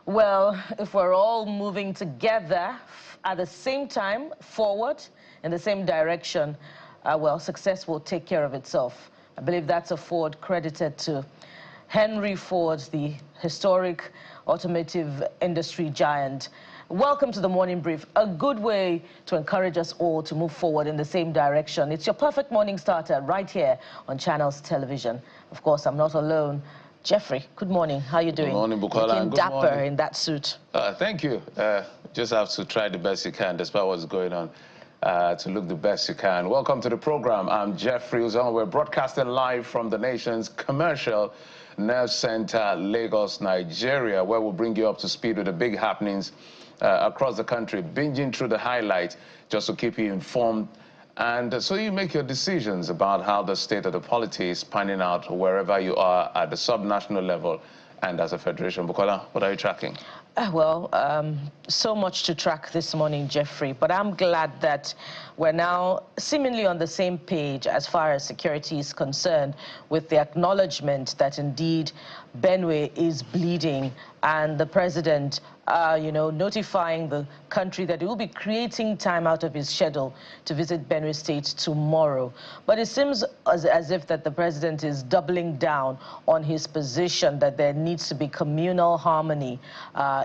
Well, if we're all moving together at the same time, forward, in the same direction, well, success will take care of itself. I believe that's a Ford credited to Henry Ford, the historic automotive industry giant. Welcome to the Morning Brief, a good way to encourage us all to move forward in the same direction. It's your perfect morning starter right here on Channels Television. Of course, I'm not alone. Jeffrey, good morning. How are you doing? Good morning, Bukola. Looking dapper in that suit. Thank you. Just have to try the best you can, despite what's going on, to look the best you can. Welcome to the program. I'm Jeffrey Uzon. We're broadcasting live from the nation's commercial nerve center, Lagos, Nigeria, where we'll bring you up to speed with the big happenings across the country, binging through the highlights just to keep you informed. And so you make your decisions about how the state of the polity is panning out wherever you are at the subnational level and as a federation. Bukola, what are you tracking? So much to track this morning, Jeffrey, but I'm glad that we're now seemingly on the same page as far as security is concerned, with the acknowledgement that indeed Benue is bleeding, and the president notifying the country that he will be creating time out of his schedule to visit Benue State tomorrow. But it seems as if that the president is doubling down on his position that there needs to be communal harmony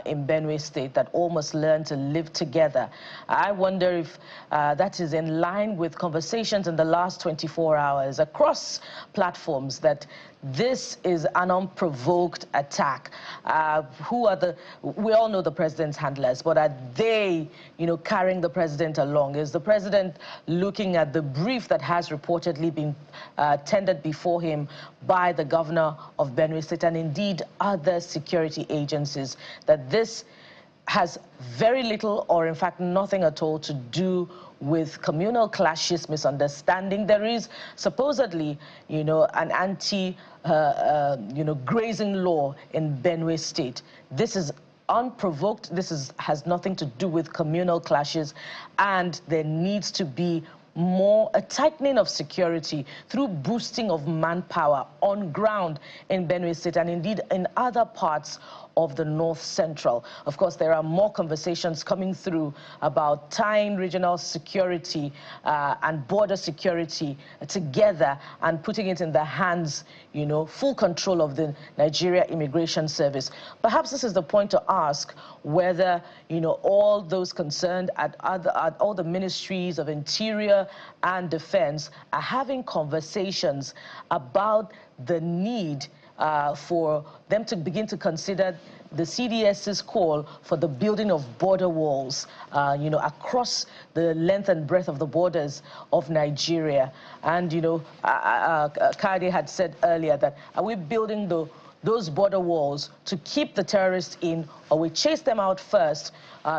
in Benue State, that all must learn to live together. I wonder if that is in line with conversations in the last 24 hours across platforms, that this is an unprovoked attack. We all know the president's handlers, but are they, carrying the president along? Is the president looking at the brief that has reportedly been tendered before him by the governor of Benue State and indeed other security agencies, that this has very little, or in fact nothing at all, to do with communal clashes, misunderstanding? There is supposedly, an grazing law in Benue State. This is unprovoked. This has nothing to do with communal clashes, and there needs to be a tightening of security through boosting of manpower on ground in Benue State and indeed in other parts of the North Central. Of course, there are more conversations coming through about tying regional security and border security together and putting it in the hands, full control of the Nigeria Immigration Service. Perhaps this is the point to ask whether, all those concerned at all the ministries of Interior and Defense are having conversations about the need for them to begin to consider the CDS's call for the building of border walls, across the length and breadth of the borders of Nigeria. And, Kade had said earlier that, are we building those border walls to keep the terrorists in, or we chase them out first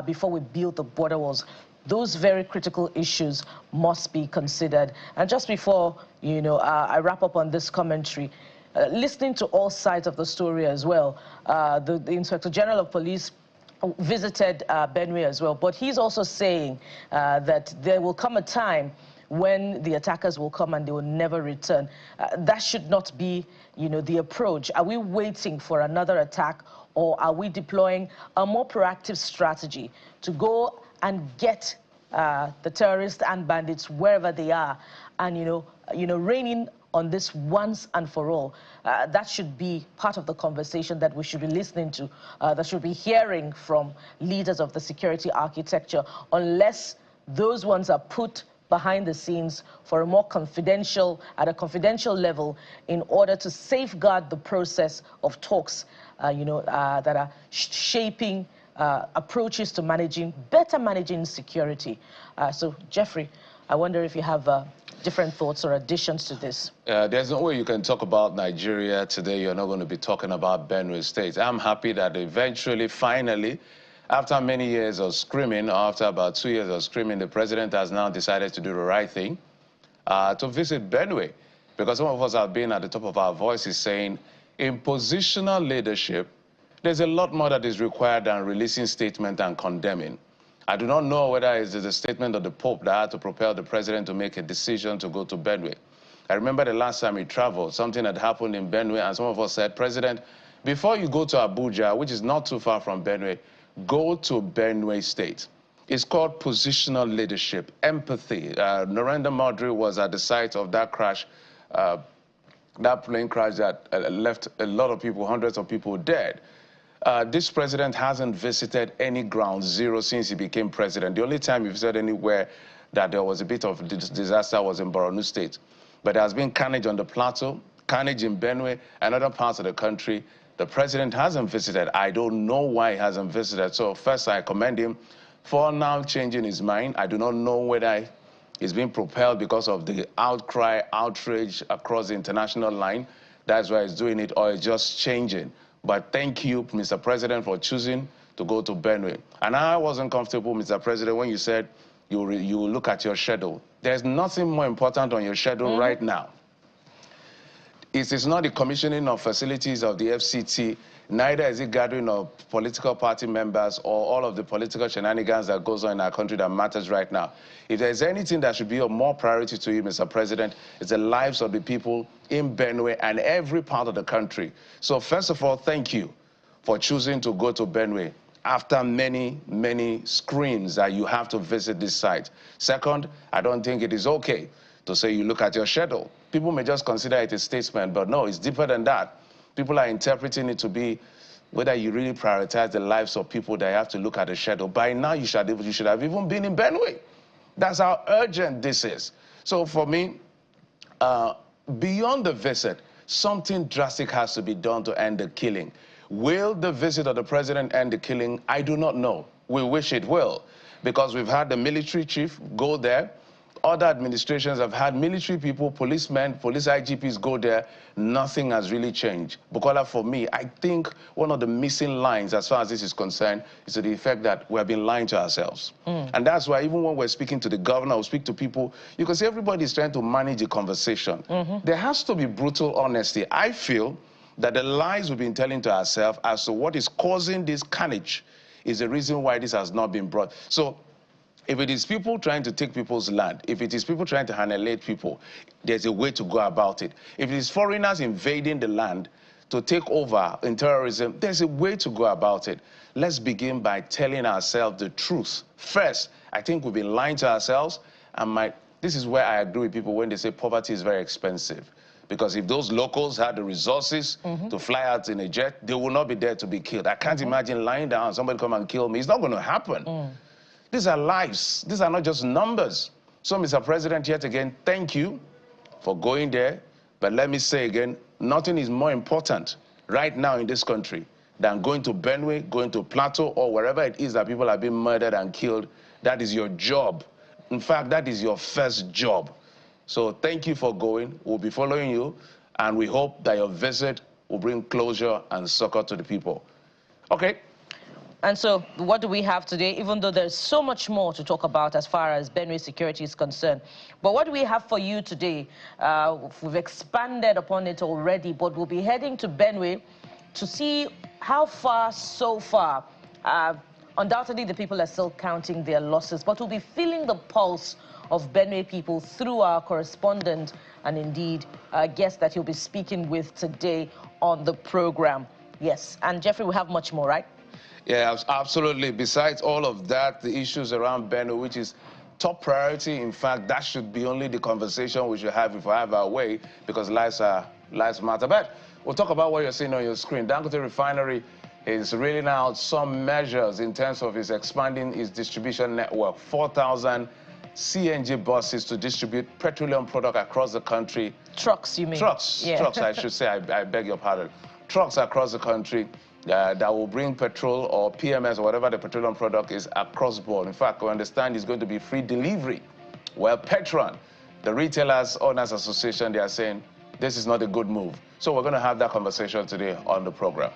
before we build the border walls? Those very critical issues must be considered. And just before, I wrap up on this commentary, listening to all sides of the story as well, the Inspector General of Police visited Benue as well, but he's also saying that there will come a time when the attackers will come and they will never return. That should not be, the approach. Are we waiting for another attack, or are we deploying a more proactive strategy to go and get the terrorists and bandits wherever they are, and reining on this once and for all? That should be part of the conversation that we should be listening to, that should be hearing from leaders of the security architecture, unless those ones are put behind the scenes for a more at a confidential level, in order to safeguard the process of talks, that are shaping approaches to better managing security. So, Jeffrey, I wonder if you have different thoughts or additions to this. There's no way you can talk about Nigeria today. You're not going to be talking about Benue State. I'm happy that eventually, finally, after many years of screaming, after about 2 years of screaming, the president has now decided to do the right thing, to visit Benue. Because some of us have been at the top of our voices saying, in positional leadership, there's a lot more that is required than releasing statement and condemning. I do not know whether it is the statement of the Pope that had to propel the president to make a decision to go to Benue. I remember the last time he traveled, something had happened in Benue, and some of us said, President, Before you go to Abuja, which is not too far from Benue, go to Benue State. It's called positional leadership, empathy. Narendra Modi was at the site of that crash, that plane crash that left a lot of people, hundreds of people dead. This president hasn't visited any ground zero since he became president. The only time he visited anywhere that there was a bit of disaster was in Borno State. But there has been carnage on the plateau, carnage in Benue, and other parts of the country. The president hasn't visited. I don't know why he hasn't visited. So first, I commend him for now changing his mind. I do not know whether he's being propelled because of the outcry, outrage across the international line. That's why he's doing it, or it's just changing. But thank you, Mr. President, for choosing to go to Benue. And I wasn't comfortable, Mr. President, when you said you look at your schedule. There's nothing more important on your schedule right now. It is not the commissioning of facilities of the FCT, neither is it gathering of political party members or all of the political shenanigans that goes on in our country that matters right now. If there's anything that should be of more priority to you, Mr. President, it's the lives of the people in Benue and every part of the country. So first of all, thank you for choosing to go to Benue after many, many screams that you have to visit this site. Second, I don't think it is okay to say you look at your schedule. People may just consider it a statement, but no, it's deeper than that. People are interpreting it to be whether you really prioritize the lives of people that you have to look at the schedule. By now, you should have even been in Benue. That's how urgent this is. So for me, beyond the visit, something drastic has to be done to end the killing. Will the visit of the president end the killing? I do not know. We wish it will, because we've had the military chief go there. Other administrations have had military people, policemen, police IGPs go there. Nothing has really changed. Bukola, for me, I think one of the missing lines as far as this is concerned is to the effect that we have been lying to ourselves. And that's why even when we're speaking to the governor or speak to people, you can see everybody is trying to manage the conversation. There has to be brutal honesty. I feel that the lies we've been telling to ourselves as to what is causing this carnage is the reason why this has not been brought. So if it is people trying to take people's land, if it is people trying to annihilate people, there's a way to go about it. If it is foreigners invading the land to take over in terrorism, there's a way to go about it. Let's begin by telling ourselves the truth. First, I think we've been lying to ourselves, and this is where I agree with people when they say poverty is very expensive. Because if those locals had the resources to fly out in a jet, they will not be there to be killed. I can't imagine lying down, somebody come and kill me. It's not going to happen. These are lives. These are not just numbers. So, Mr. President, yet again, thank you for going there. But let me say again, nothing is more important right now in this country than going to Benue, going to Plateau, or wherever it is that people are being murdered and killed. That is your job. In fact, that is your first job. So thank you for going. We'll be following you, and we hope that your visit will bring closure and succor to the people. Okay. And so what do we have today, even though there's so much more to talk about as far as Benue security is concerned? But what do we have for you today? We've expanded upon it already, but we'll be heading to Benue to see how far so far. Undoubtedly, the people are still counting their losses, but we'll be feeling the pulse of Benue people through our correspondent and indeed guest that you'll be speaking with today on the program. Yes, and Jeffrey, we have much more, right? Yeah, absolutely. Besides all of that, the issues around Benue, which is top priority. In fact, that should be only the conversation we should have if we have our way, because lives matter. But we'll talk about what you're seeing on your screen. Dangote Refinery is rolling out some measures in terms of its expanding its distribution network. 4,000 CNG buses to distribute petroleum product across the country. Trucks, you mean? Trucks, yeah. Trucks, I should say. I beg your pardon. Trucks across the country. That will bring petrol or PMS or whatever the petroleum product is across board. In fact, we understand it's going to be free delivery. Well, PETROAN, the Retailers Owners Association, they are saying this is not a good move. So we're going to have that conversation today on the program.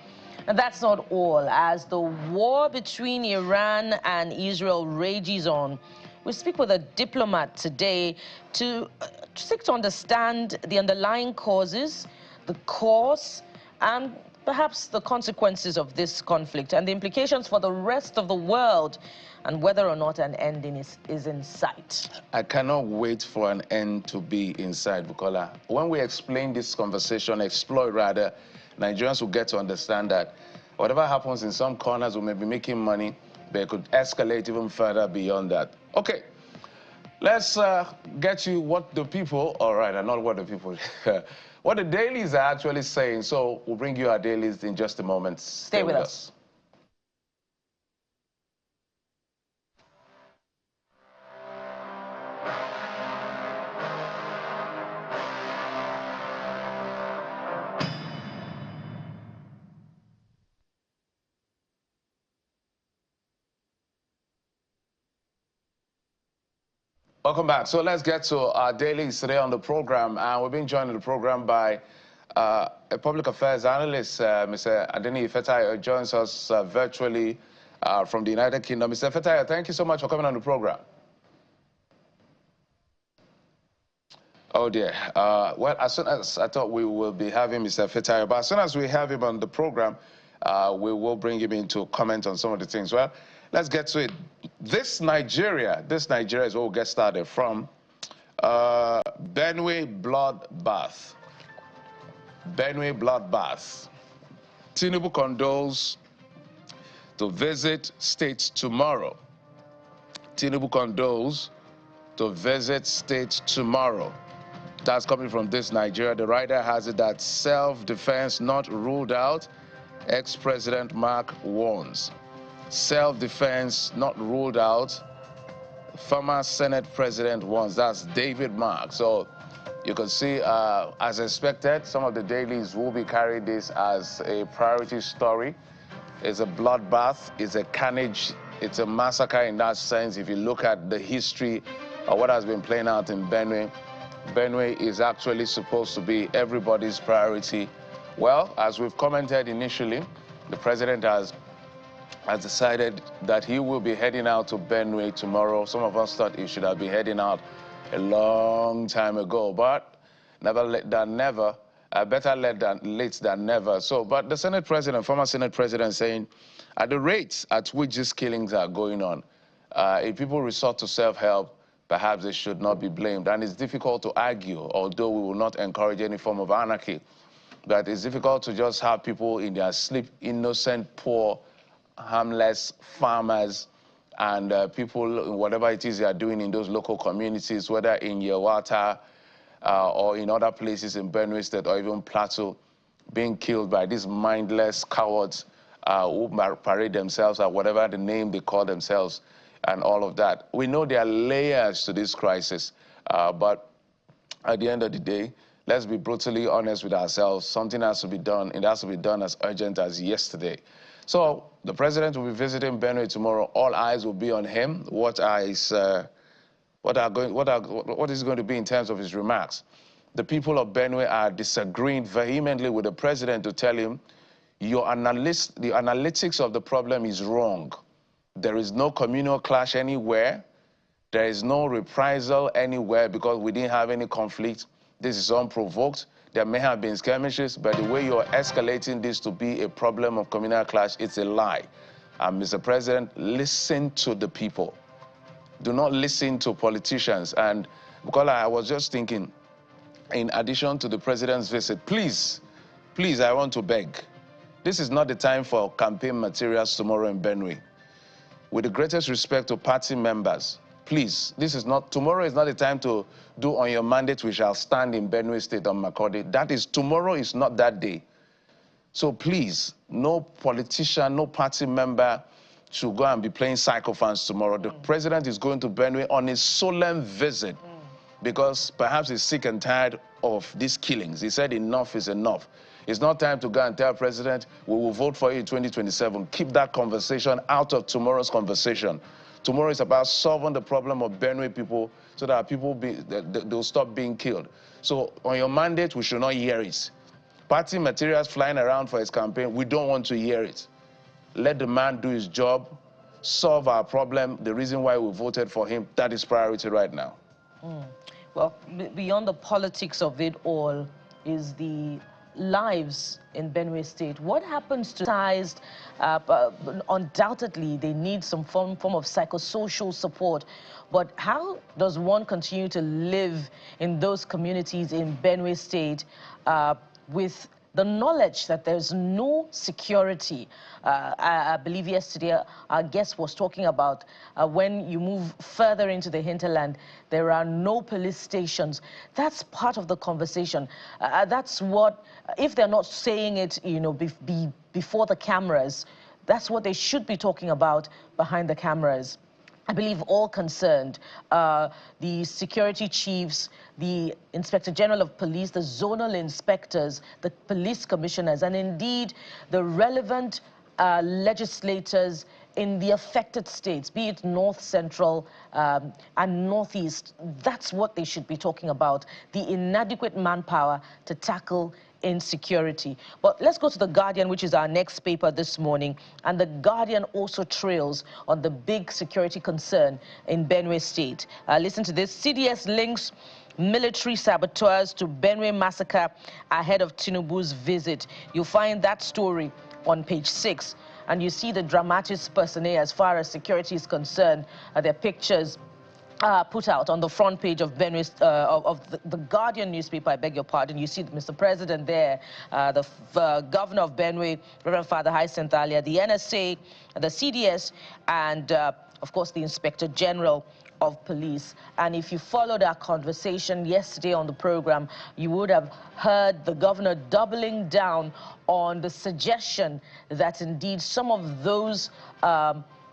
And that's not all. As the war between Iran and Israel rages on, we speak with a diplomat today to seek to understand the underlying causes, the cause, and perhaps the consequences of this conflict and the implications for the rest of the world, and whether or not an ending is in sight. I cannot wait for an end to be in sight, Bukola. When we explain this conversation, explore rather, Nigerians will get to understand that whatever happens in some corners, we may be making money, but it could escalate even further beyond that. Okay, let's get you what the people, all right, and not what the people, what the dailies are actually saying. So we'll bring you our dailies in just a moment. Stay with us. Welcome back. So let's get to our dailies today on the program. And we're being joined on the program by a public affairs analyst, Mr. Adeni Fetayo, joins us virtually from the United Kingdom. Mr. Fetayo, thank you so much for coming on the program. Oh dear. Well, as soon as I thought we will be having Mr. Fetayo, but as soon as we have him on the program, we will bring him in to comment on some of the things. Well, let's get to it. This Nigeria is where we'll get started from. Benue bloodbath. Benue bloodbath. Tinubu condoles to visit states tomorrow. Tinubu condoles to visit states tomorrow. That's coming from this Nigeria. The writer has it that self-defense not ruled out. Ex-President Mark warns. Self-defense not ruled out. Former Senate President warns. That's David Mark. So you can see, as expected, some of the dailies will be carrying this as a priority story. It's a bloodbath. It's a carnage. It's a massacre in that sense. If you look at the history of what has been playing out in Benue, Benue is actually supposed to be everybody's priority. Well, as we've commented initially, the president has decided that he will be heading out to Benue tomorrow. Some of us thought he should have been heading out a long time ago, but never late than never. Better late than never. So, but the Senate president, former Senate president, saying, at the rates at which these killings are going on, if people resort to self-help, perhaps they should not be blamed. And it's difficult to argue, although we will not encourage any form of anarchy, that it's difficult to just have people in their sleep, innocent, poor, harmless farmers and people, whatever it is they are doing in those local communities, whether in Yewata or in other places in Benue State or even Plateau, being killed by these mindless cowards who parade themselves or whatever the name they call themselves and all of that. We know there are layers to this crisis, but at the end of the day, let's be brutally honest with ourselves. Something has to be done. It has to be done as urgent as yesterday. So the president will be visiting Benue tomorrow. All eyes will be on him. What is going to be in terms of his remarks? The people of Benue are disagreeing vehemently with the president to tell him, the analytics of the problem is wrong. There is no communal clash anywhere. There is no reprisal anywhere because we didn't have any conflict. This is unprovoked. There may have been skirmishes, but the way you're escalating this to be a problem of communal clash, it's a lie. And Mr. President, listen to the people. Do not listen to politicians. And because I was just thinking, in addition to the president's visit, please, I want to beg. This is not the time for campaign materials tomorrow in Benue. With the greatest respect to party members, please, tomorrow is not the time to do on your mandate we shall stand in Benue State on Makurdi. Tomorrow is not that day. So please, no politician, no party member should go and be playing psychophants tomorrow. The president is going to Benue on a solemn visit because perhaps he's sick and tired of these killings. He said enough is enough. It's not time to go and tell President, we will vote for you in 2027. Keep that conversation out of tomorrow's conversation. Tomorrow is about solving the problem of Benue people so that they'll stop being killed. So on your mandate, we should not hear it. Party materials flying around for his campaign, we don't want to hear it. Let the man do his job, solve our problem, the reason why we voted for him. That is priority right now. Well, beyond the politics of it all is the lives in Benue State. What happens to ties? Undoubtedly, they need some form of psychosocial support. But how does one continue to live in those communities in Benue State with the knowledge that there's no security. I believe yesterday our guest was talking about when you move further into the hinterland, there are no police stations. That's part of the conversation. That's what, if they're not saying it, you know, before the cameras, that's what they should be talking about behind the cameras. I believe all concerned, the security chiefs, the Inspector General of Police, the zonal inspectors, the police commissioners, and indeed the relevant legislators in the affected states, be it North, Central, and Northeast. That's what they should be talking about, the inadequate manpower to tackle insecurity. But let's go to The Guardian, which is our next paper this morning. And The Guardian also trails on the big security concern in Benue State. Listen to this. CDS links military saboteurs to Benue massacre ahead of Tinubu's visit. You'll find that story on page 6. And you see the dramatis personae as far as security is concerned. Their pictures put out on the front page of Benue, of the Guardian newspaper, I beg your pardon. You see Mr. President there, the governor of Benue, Reverend Father Hyacinth Alia, the NSA, the CDS, and of course the Inspector General of Police. And if you followed our conversation yesterday on the program, you would have heard the governor doubling down on the suggestion that indeed some of those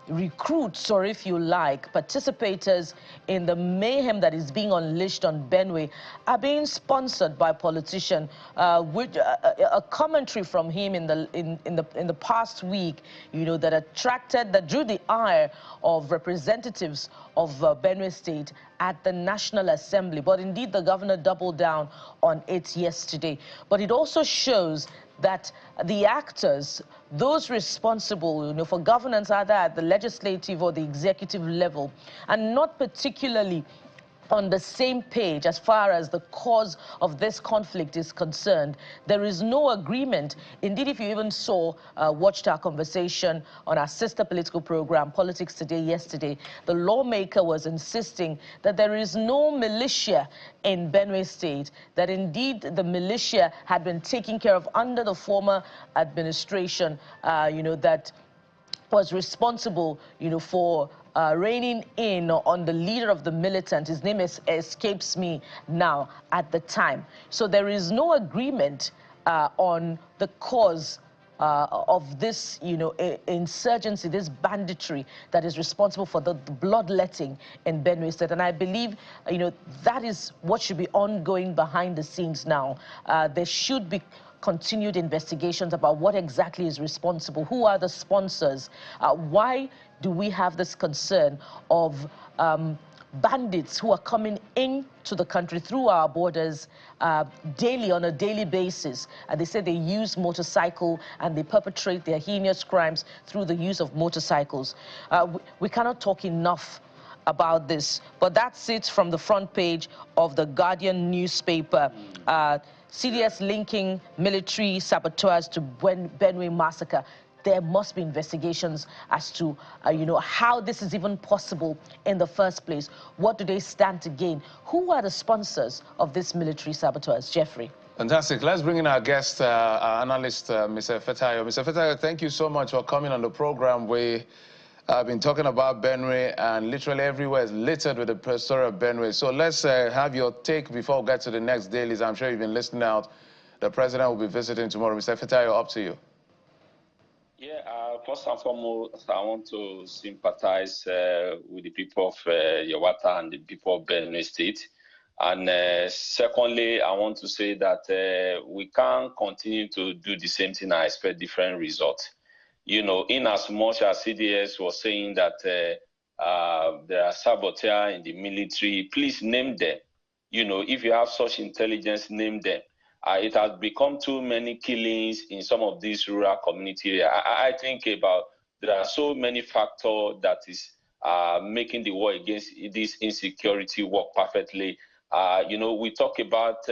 recruits, or if you like, participators in the mayhem that is being unleashed on Benue are being sponsored by politicians. With a commentary from him in the past week, you know, that drew the ire of representatives of Benue State at the National Assembly. But indeed, the governor doubled down on it yesterday. But it also shows that the actors, those responsible, you know, for governance, either at the legislative or the executive level, and not particularly on the same page as far as the cause of this conflict is concerned. There is no agreement. Indeed, if you even watched our conversation on our sister political program, Politics Today, yesterday, the lawmaker was insisting that there is no militia in Benue State, that indeed the militia had been taken care of under the former administration, you know, that was responsible, you know, for reining in on the leader of the militant. His name escapes me now at the time. So there is no agreement on the cause of this, you know, insurgency, this banditry that is responsible for the bloodletting in Benue State. And I believe, you know, that is what should be ongoing behind the scenes now. There should be continued investigations about what exactly is responsible, who are the sponsors, why do we have this concern of bandits who are coming into the country through our borders daily, on a daily basis. And they say they use motorcycle and they perpetrate their heinous crimes through the use of motorcycles. We cannot talk enough about this, but that's it from the front page of the Guardian newspaper. CDS linking military saboteurs to Benue massacre. There must be investigations as to, you know, how this is even possible in the first place. What do they stand to gain? Who are the sponsors of this military saboteurs? Jeffrey. Fantastic. Let's bring in our guest, our analyst, Mr. Fetayo. Mr. Fetayo, thank you so much for coming on the program. We have been talking about Benue, and literally everywhere is littered with the story of Benue. So let's have your take before we get to the next dailies. I'm sure you've been listening out. The president will be visiting tomorrow. Mr. Fetayo, up to you. Yeah, first and foremost, I want to sympathize with the people of Yawata and the people of Benue State. And secondly, I want to say that we can't continue to do the same thing and expect different results. You know, in as much as CDS was saying that there are saboteurs in the military, please name them. You know, if you have such intelligence, name them. It has become too many killings in some of these rural community areas. I think about there are so many factors that is making the war against this insecurity work perfectly. You know, we talk about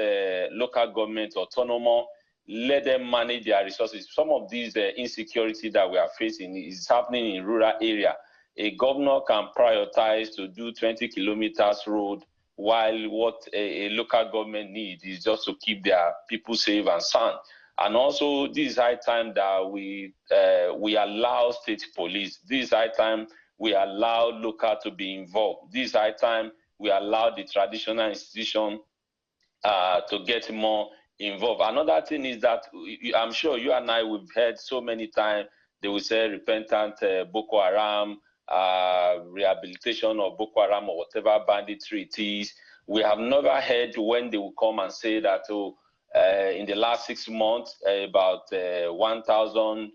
local government autonomy. Let them manage their resources. Some of these insecurity that we are facing is happening in rural area. A governor can prioritize to do 20 kilometers road, while what a local government needs is just to keep their people safe and sound. And also, this is high time that we allow state police. This is high time we allow local to be involved. This is high time we allow the traditional institution to get more involved. Another thing is that I'm sure you and I, we've heard so many times, they will say repentant Boko Haram, rehabilitation of Boko Haram or whatever banditry it is. We have never heard when they will come and say that, oh, in the last 6 months, about 1,000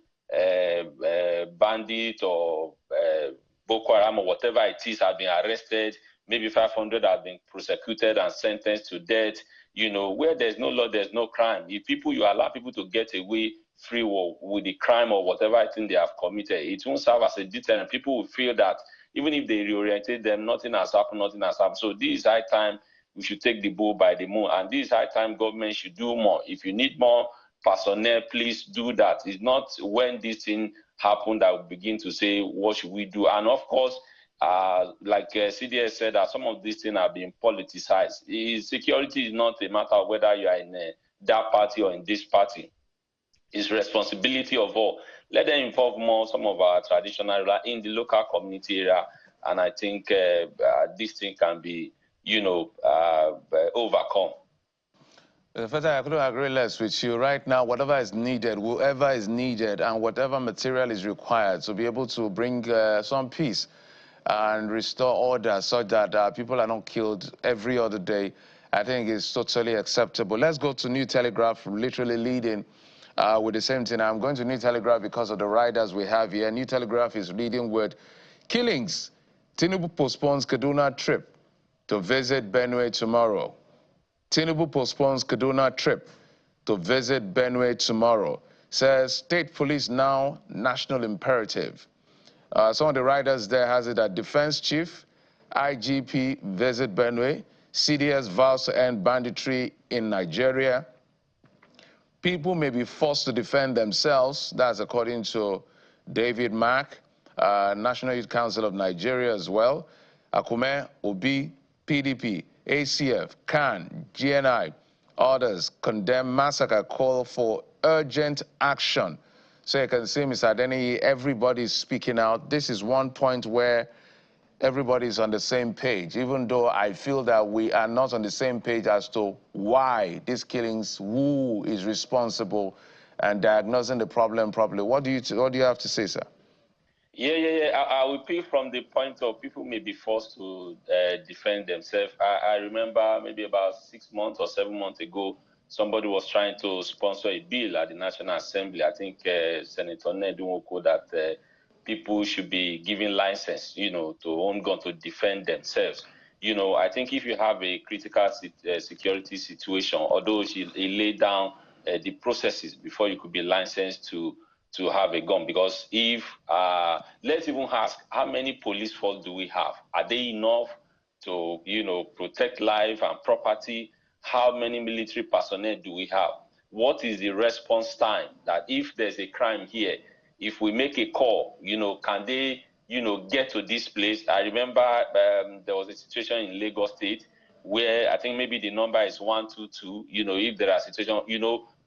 bandits or Boko Haram or whatever it is have been arrested. Maybe 500 have been prosecuted and sentenced to death. You know, where there's no law, there's no crime. If you allow people to get away free with the crime or whatever I think they have committed, it won't serve as a deterrent. People will feel that even if they reorientate them, nothing has happened, nothing has happened. So this is high time we should take the bull by the moon. And this is high time government should do more. If you need more personnel, please do that. It's not when this thing happened that we begin to say, what should we do? And of course, like CDS said, that some of these things are being politicized. Security is not a matter of whether you are in that party or in this party. It's responsibility of all. Let them involve more some of our traditional in the local community area, and I think this thing can be, overcome. First, I couldn't agree less with you. Right now, whatever is needed, whoever is needed, and whatever material is required to be able to bring some peace and restore order so that people are not killed every other day, I think is totally acceptable. Let's go to New Telegraph, literally leading with the same thing. I'm going to New Telegraph because of the riders we have here. New Telegraph is leading with killings. Tinubu postpones Kaduna trip to visit Benue tomorrow. Tinubu postpones Kaduna trip to visit Benue tomorrow. Says state police now national imperative. Some of the riders there has it that defense chief, IGP visit Benue, CDS vows to end banditry in Nigeria. People may be forced to defend themselves. That's according to David Mack, National Youth Council of Nigeria as well. Akume, Obi, PDP, ACF, CAN, GNI, others condemn massacre, call for urgent action. So you can see, Mr. Adeni, everybody's speaking out. This is one point where everybody's on the same page, even though I feel that we are not on the same page as to why these killings, who is responsible, and diagnosing the problem properly. What do you have to say, sir? Yeah. I will pick from the point of people may be forced to defend themselves. I remember maybe about 6 months or 7 months ago, somebody was trying to sponsor a bill at the National Assembly. I think Senator Nedunwoko, that people should be given license, to own gun to defend themselves. I think if you have a critical security situation, although he laid down the processes before you could be licensed to have a gun, because if let's even ask, how many police force do we have? Are they enough to protect life and property? How many military personnel do we have? What is the response time? That if there's a crime here, if we make a call, can they get to this place? I remember there was a situation in Lagos State where I think maybe the number is 122. If there are situations,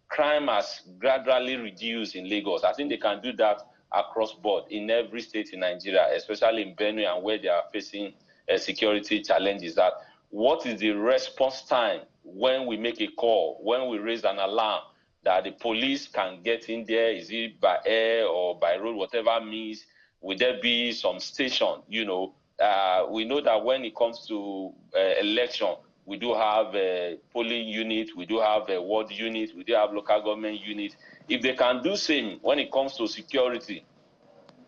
crime has gradually reduced in Lagos. I think they can do that across board in every state in Nigeria, especially in Benue and where they are facing security challenges. That what is the response time when we make a call, when we raise an alarm, that the police can get in there? Is it by air or by road, whatever means? Will there be some station? We know that when it comes to election, we do have a polling unit, we do have a ward unit, we do have local government unit. If they can do same when it comes to security,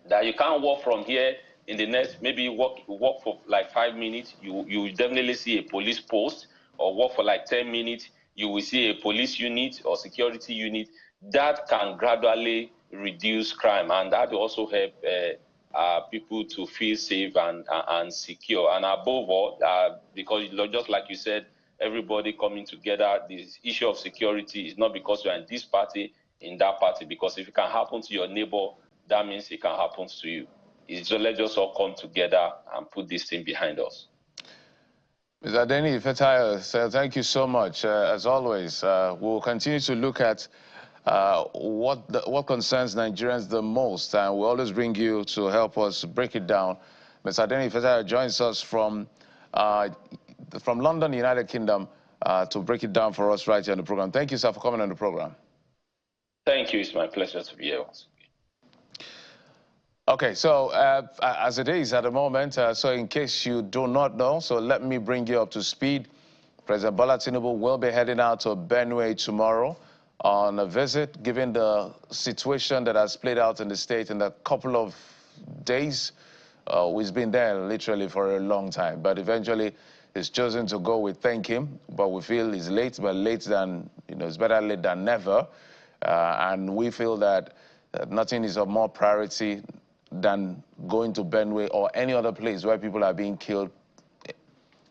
that you can't walk from here in the next, maybe walk for like 5 minutes, you will definitely see a police post, or walk for like 10 minutes, you will see a police unit or security unit. That can gradually reduce crime, and that will also help people to feel safe and secure. And above all, because just like you said, everybody coming together, this issue of security is not because you're in this party, in that party, because if it can happen to your neighbor, that means it can happen to you. Let's just all come together and put this thing behind us. Mr. Adeni Ifetayo, thank you so much. As always, we'll continue to look at what concerns Nigerians the most, and we always bring you to help us break it down. Mr. Adeni Fetaya joins us from London, United Kingdom, to break it down for us right here on the program. Thank you, sir, for coming on the program. Thank you. It's my pleasure to be here once again. Okay, so as it is at the moment, so in case you do not know, so let me bring you up to speed. President Bola Tinubu will be heading out to Benue tomorrow on a visit, given the situation that has played out in the state in a couple of days. He's been there literally for a long time, but eventually he's chosen to go. We thank him, but we feel he's late, but late than, it's better late than never. And we feel that nothing is of more priority than going to Benue or any other place where people are being killed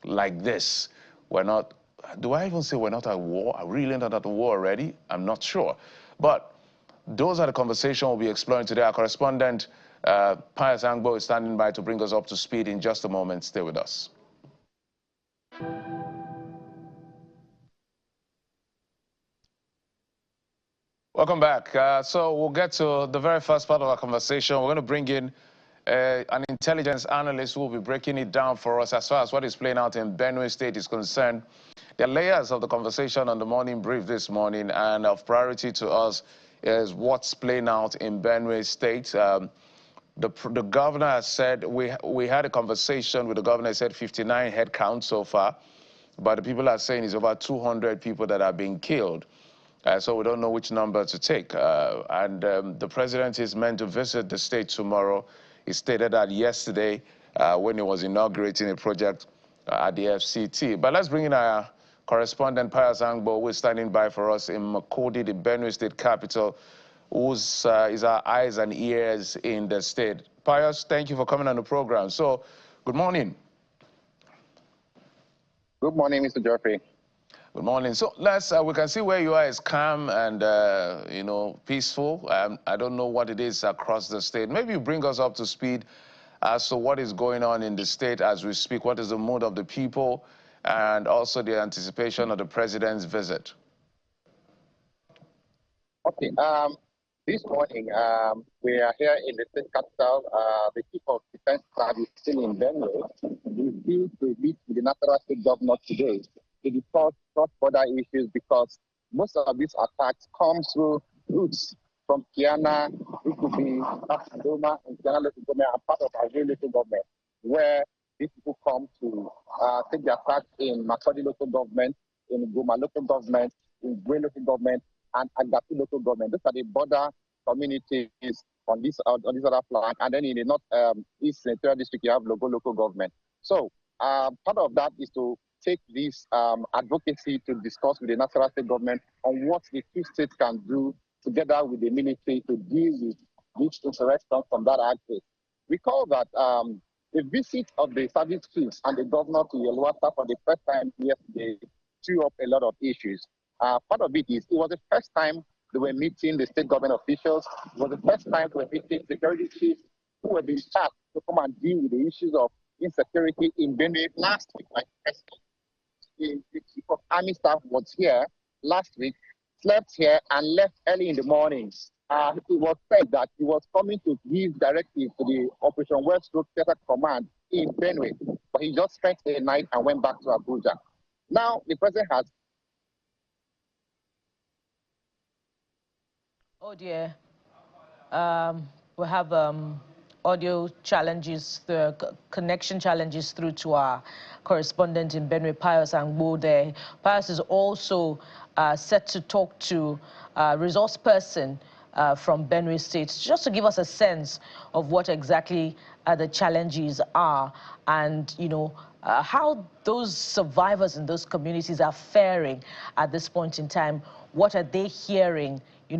like this. We're not, do I even say we're not at war? Are we really not at war already? I'm not sure. But those are the conversations we'll be exploring today. Our correspondent, Pius Angbo, is standing by to bring us up to speed in just a moment. Stay with us. Welcome back. So we'll get to the very first part of our conversation. We're going to bring in an intelligence analyst who will be breaking it down for us as far as what is playing out in Benue State is concerned. The layers of the conversation on the morning brief this morning, and of priority to us is what's playing out in Benue State. The governor has said, we had a conversation with the governor. He said 59 head count so far, but the people are saying it's over 200 people that are being killed. So we don't know which number to take. The president is meant to visit the state tomorrow. He stated that yesterday when he was inaugurating a project at the FCT. But let's bring in our correspondent, Pius Angbo, who is standing by for us in Makodi, the Benue State capital, who is our eyes and ears in the state. Pius, thank you for coming on the program. So, good morning. Good morning, Mr. Geoffrey. Good morning. So we can see where you are is calm and, peaceful. I don't know what it is across the state. Maybe you bring us up to speed as to what is going on in the state as we speak. What is the mood of the people and also the anticipation of the president's visit? Okay. This morning, we are here in the state capital. The Chief of Defense Staff is still in Benue. We feel to meet with the National State Governor today to discuss cross-border issues, because most of these attacks come through routes from Kiana, it could be Doma and Kiana local government, and part of our local government, where these people come to take the attack in Makodi local government, in Goma local government, in Benue local government, and Agapi local government. These are the border communities on this other flank, and then in the north-east senatorial district, you have local government. So part of that is to take this advocacy to discuss with the national state government on what the two states can do together with the military to deal with these insurrections from that axis. Recall that the visit of the service chiefs and the governor to Yelwata for the first time yesterday threw up a lot of issues. Part of it is it was the first time they were meeting the state government officials. It was the first time they were meeting security chiefs who were being tasked to come and deal with the issues of insecurity in Benue. Last week, my president, the chief of army staff was here last week, slept here, and left early in the morning. It was said that he was coming to give directives to the Operation West Road Theater Command in Benue, but he just spent a night and went back to Abuja. Now, the president has... Oh dear. We have audio challenges, the connection challenges through to our correspondent in Benue, Pius Angbo there. Pius is also set to talk to a resource person from Benue State, just to give us a sense of what exactly the challenges are and, how those survivors in those communities are faring at this point in time. What are they hearing,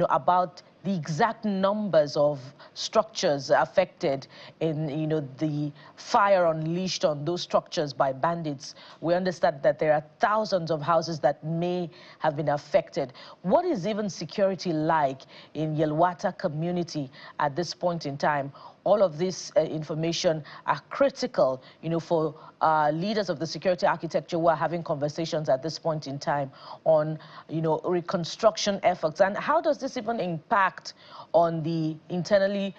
about the exact numbers of structures affected in, the fire unleashed on those structures by bandits? We understand that there are thousands of houses that may have been affected. What is even security like in Yelwata community at this point in time? all of this information are critical, for leaders of the security architecture who are having conversations at this point in time on, reconstruction efforts. And how does this even impact on the internally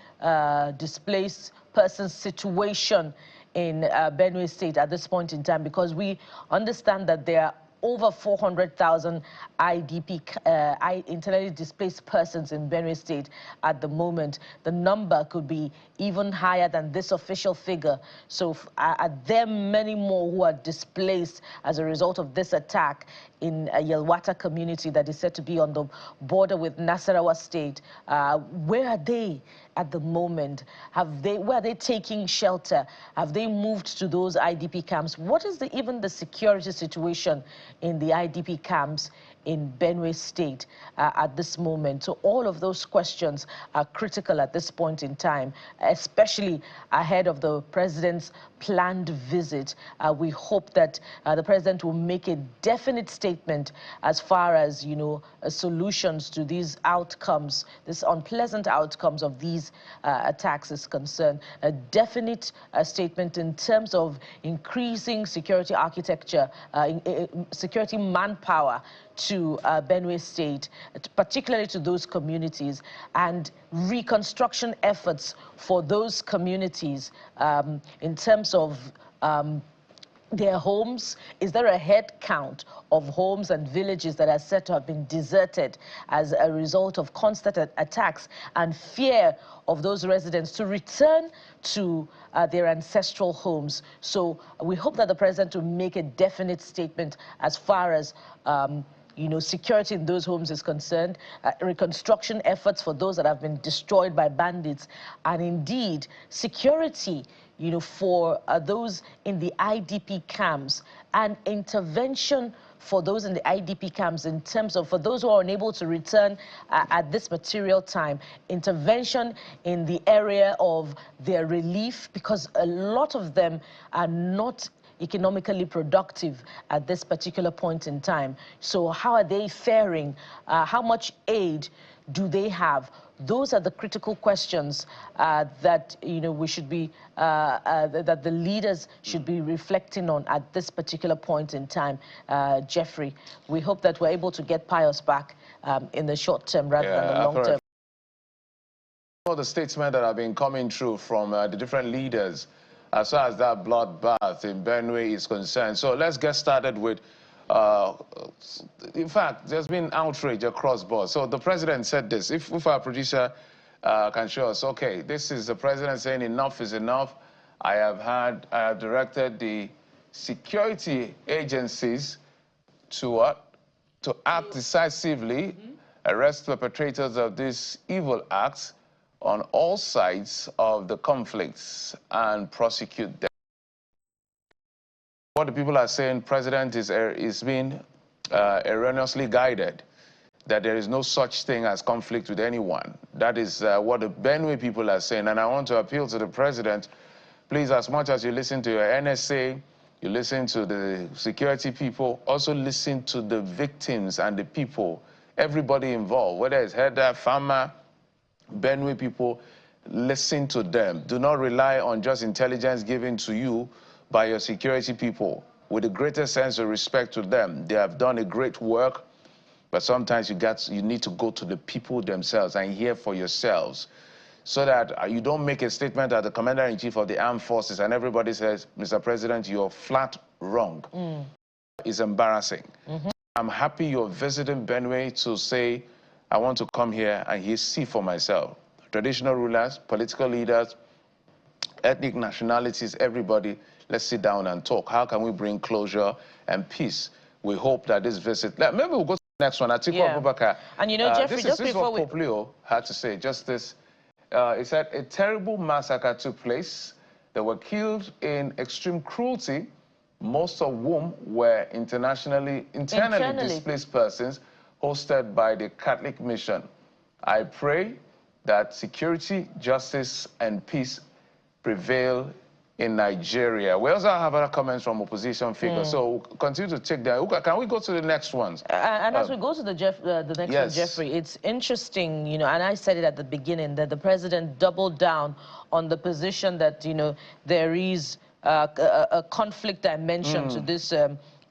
displaced persons situation in Benue State at this point in time? Because we understand that there are over 400,000 IDP, internally displaced persons in Benue State at the moment. The number could be even higher than this official figure. So are there many more who are displaced as a result of this attack in a Yelwata community that is said to be on the border with Nasarawa State? Where are they at the moment? Where are they taking shelter? Have they moved to those IDP camps? What is even the security situation in the IDP camps in Benue State at this moment? So all of those questions are critical at this point in time, especially ahead of the president's planned visit. We hope that the president will make a definite statement as far as, solutions to these outcomes, this unpleasant outcomes of these attacks is concerned. A definite statement in terms of increasing security architecture, security manpower to Benue State, particularly to those communities, and reconstruction efforts for those communities in terms of their homes. Is there a head count of homes and villages that are said to have been deserted as a result of constant attacks and fear of those residents to return to their ancestral homes? So we hope that the president will make a definite statement as far as security in those homes is concerned, reconstruction efforts for those that have been destroyed by bandits, and indeed security, for those in the IDP camps, and intervention for those in the IDP camps in terms of, for those who are unable to return at this material time, intervention in the area of their relief, because a lot of them are not economically productive at this particular point in time. So how are they faring? How much aid do they have? Those are the critical questions that we should be that the leaders should be reflecting on at this particular point in time. Jeffrey, we hope that we're able to get Pius back in the short term rather than the long term. All the statements that have been coming through from the different leaders as far as that bloodbath in Benue is concerned. So let's get started with, in fact, there's been outrage across board. So the president said this. If our producer can show us, okay, this is the president saying enough is enough. I have directed the security agencies to act decisively, arrest the perpetrators of these evil acts on all sides of the conflicts and prosecute them. What the people are saying, President is being erroneously guided, that there is no such thing as conflict with anyone. That is what the Benue people are saying. And I want to appeal to the President, please, as much as you listen to your NSA, you listen to the security people, also listen to the victims and the people, everybody involved, whether it's herder, farmer, Benue people, listen to them. Do not rely on just intelligence given to you by your security people. With the greatest sense of respect to them, they have done a great work, but sometimes you need to go to the people themselves and hear for yourselves, so that you don't make a statement as the Commander-in-Chief of the Armed Forces and everybody says, Mr. President, you're flat wrong. It's embarrassing. I'm happy you're visiting Benue to say, I want to come here and see for myself. Traditional rulers, political leaders, ethnic nationalities, everybody, let's sit down and talk. How can we bring closure and peace? We hope that this visit, maybe we'll go to the next one. Atiku Abubakar. And Jeffrey, this is what Poplio had to say, just this. He said a terrible massacre took place. They were killed in extreme cruelty, most of whom were internally displaced persons hosted by the Catholic Mission. I pray that security, justice, and peace prevail in Nigeria. We also have other comments from opposition figures, so we'll continue to take that. Can we go to the next ones? And as we go to the next one, Jeffrey, it's interesting, you know, and I said it at the beginning, that the president doubled down on the position that, you know, there is a conflict dimension to this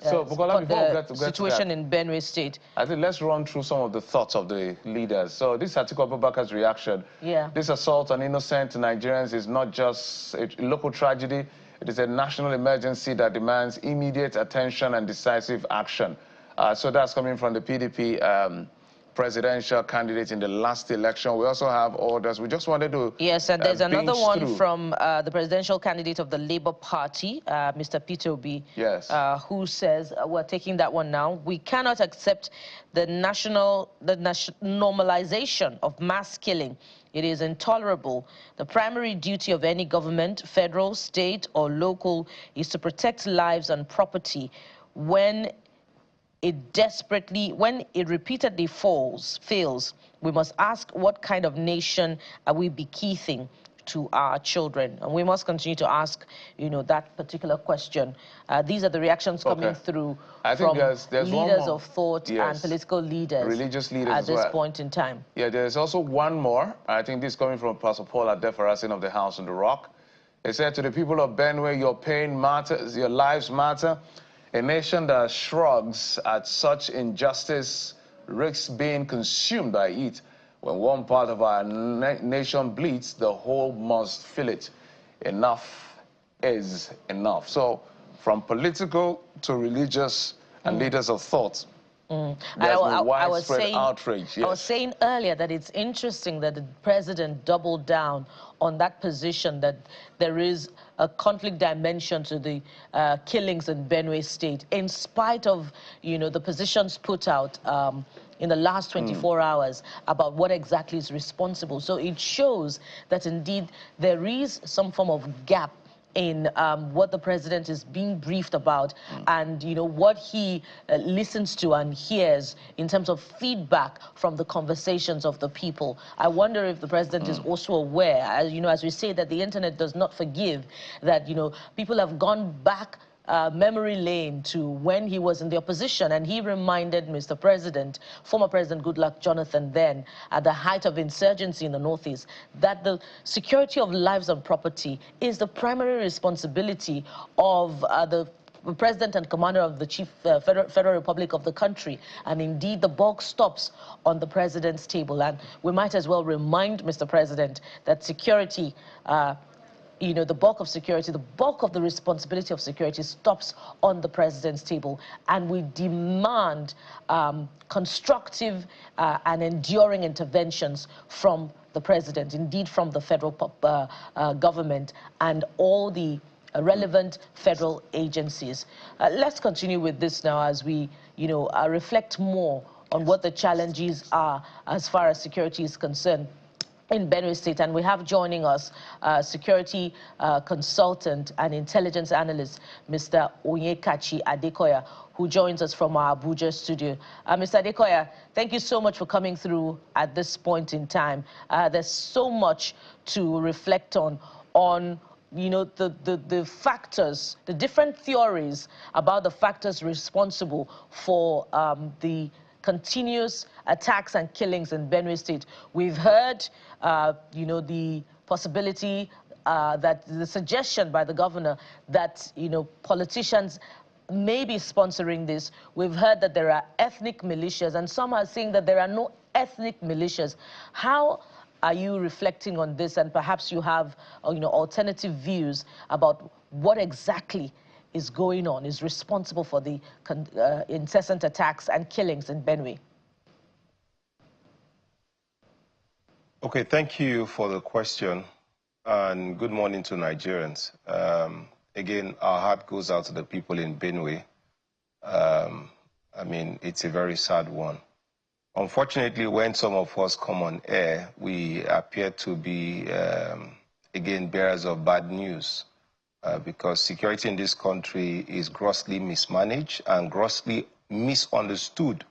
so, Bukola, before we get to situation that, in Benue State. I think let's run through some of the thoughts of the leaders. So this Atiku Abubakar's reaction. This assault on innocent Nigerians is not just a local tragedy. It is a national emergency that demands immediate attention and decisive action. So that's coming from the PDP presidential candidate in the last election. We also have orders. We just wanted to Yes, and there's another one through. from the presidential candidate of the Labour Party, Mr. Peter Obi, who says, we're taking that one now, we cannot accept the normalization of mass killing. It is intolerable. The primary duty of any government, federal, state, or local, is to protect lives and property. When it repeatedly fails, we must ask, what kind of nation are we bequeathing to our children? And we must continue to ask, you know, that particular question. These are the reactions coming through from there's leaders of thought and political leaders, religious leaders at this point in time. Yeah, there's also one more. I think this is coming from Pastor Paul Adefarasin of the House on the Rock. He said, to the people of Benue, your pain matters, your lives matter. A nation that shrugs at such injustice risks being consumed by it. When one part of our nation bleeds, the whole must feel it. Enough is enough. So, from political to religious and leaders of thought, there's been widespread outrage. I was saying earlier that it's interesting that the president doubled down on that position, that there is a conflict dimension to the killings in Benue State, in spite of, you know, the positions put out in the last 24 hours about what exactly is responsible. So it shows that indeed there is some form of gap in what the president is being briefed about and, you know, what he listens to and hears in terms of feedback from the conversations of the people. I wonder if the president is also aware, as, you know, as we say that the internet does not forgive, that, you know, people have gone back memory lane to when he was in the opposition, and he reminded Mr. President, former President Goodluck Jonathan, then at the height of insurgency in the Northeast, that the security of lives and property is the primary responsibility of the President and Commander of the Chief Federal Republic of the country, and indeed the buck stops on the President's table. And we might as well remind Mr. President that security, you know, the bulk of security, the bulk of the responsibility of security stops on the president's table. And we demand constructive and enduring interventions from the president, indeed from the federal government and all the relevant federal agencies. Let's continue with this now as we, you know, reflect more on what the challenges are as far as security is concerned in Benue State. And we have joining us security consultant and intelligence analyst, Mr. Onyekachi Adekoya, who joins us from our Abuja studio. Mr. Adekoya, thank you so much for coming through at this point in time. There's so much to reflect on you know, the factors, the different theories about the factors responsible for the continuous attacks and killings in Benue State. We've heard, you know, the possibility that the suggestion by the governor that, you know, politicians may be sponsoring this. We've heard that there are ethnic militias, and some are saying that there are no ethnic militias. How are you reflecting on this? And perhaps you have, you know, alternative views about what exactly is going on, is responsible for the incessant attacks and killings in Benue. Okay, thank you for the question, and good morning to Nigerians. Again, our heart goes out to the people in Benue. I mean, it's a very sad one. Unfortunately, when some of us come on air, we appear to be, again, bearers of bad news. Because security in this country is grossly mismanaged and grossly misunderstood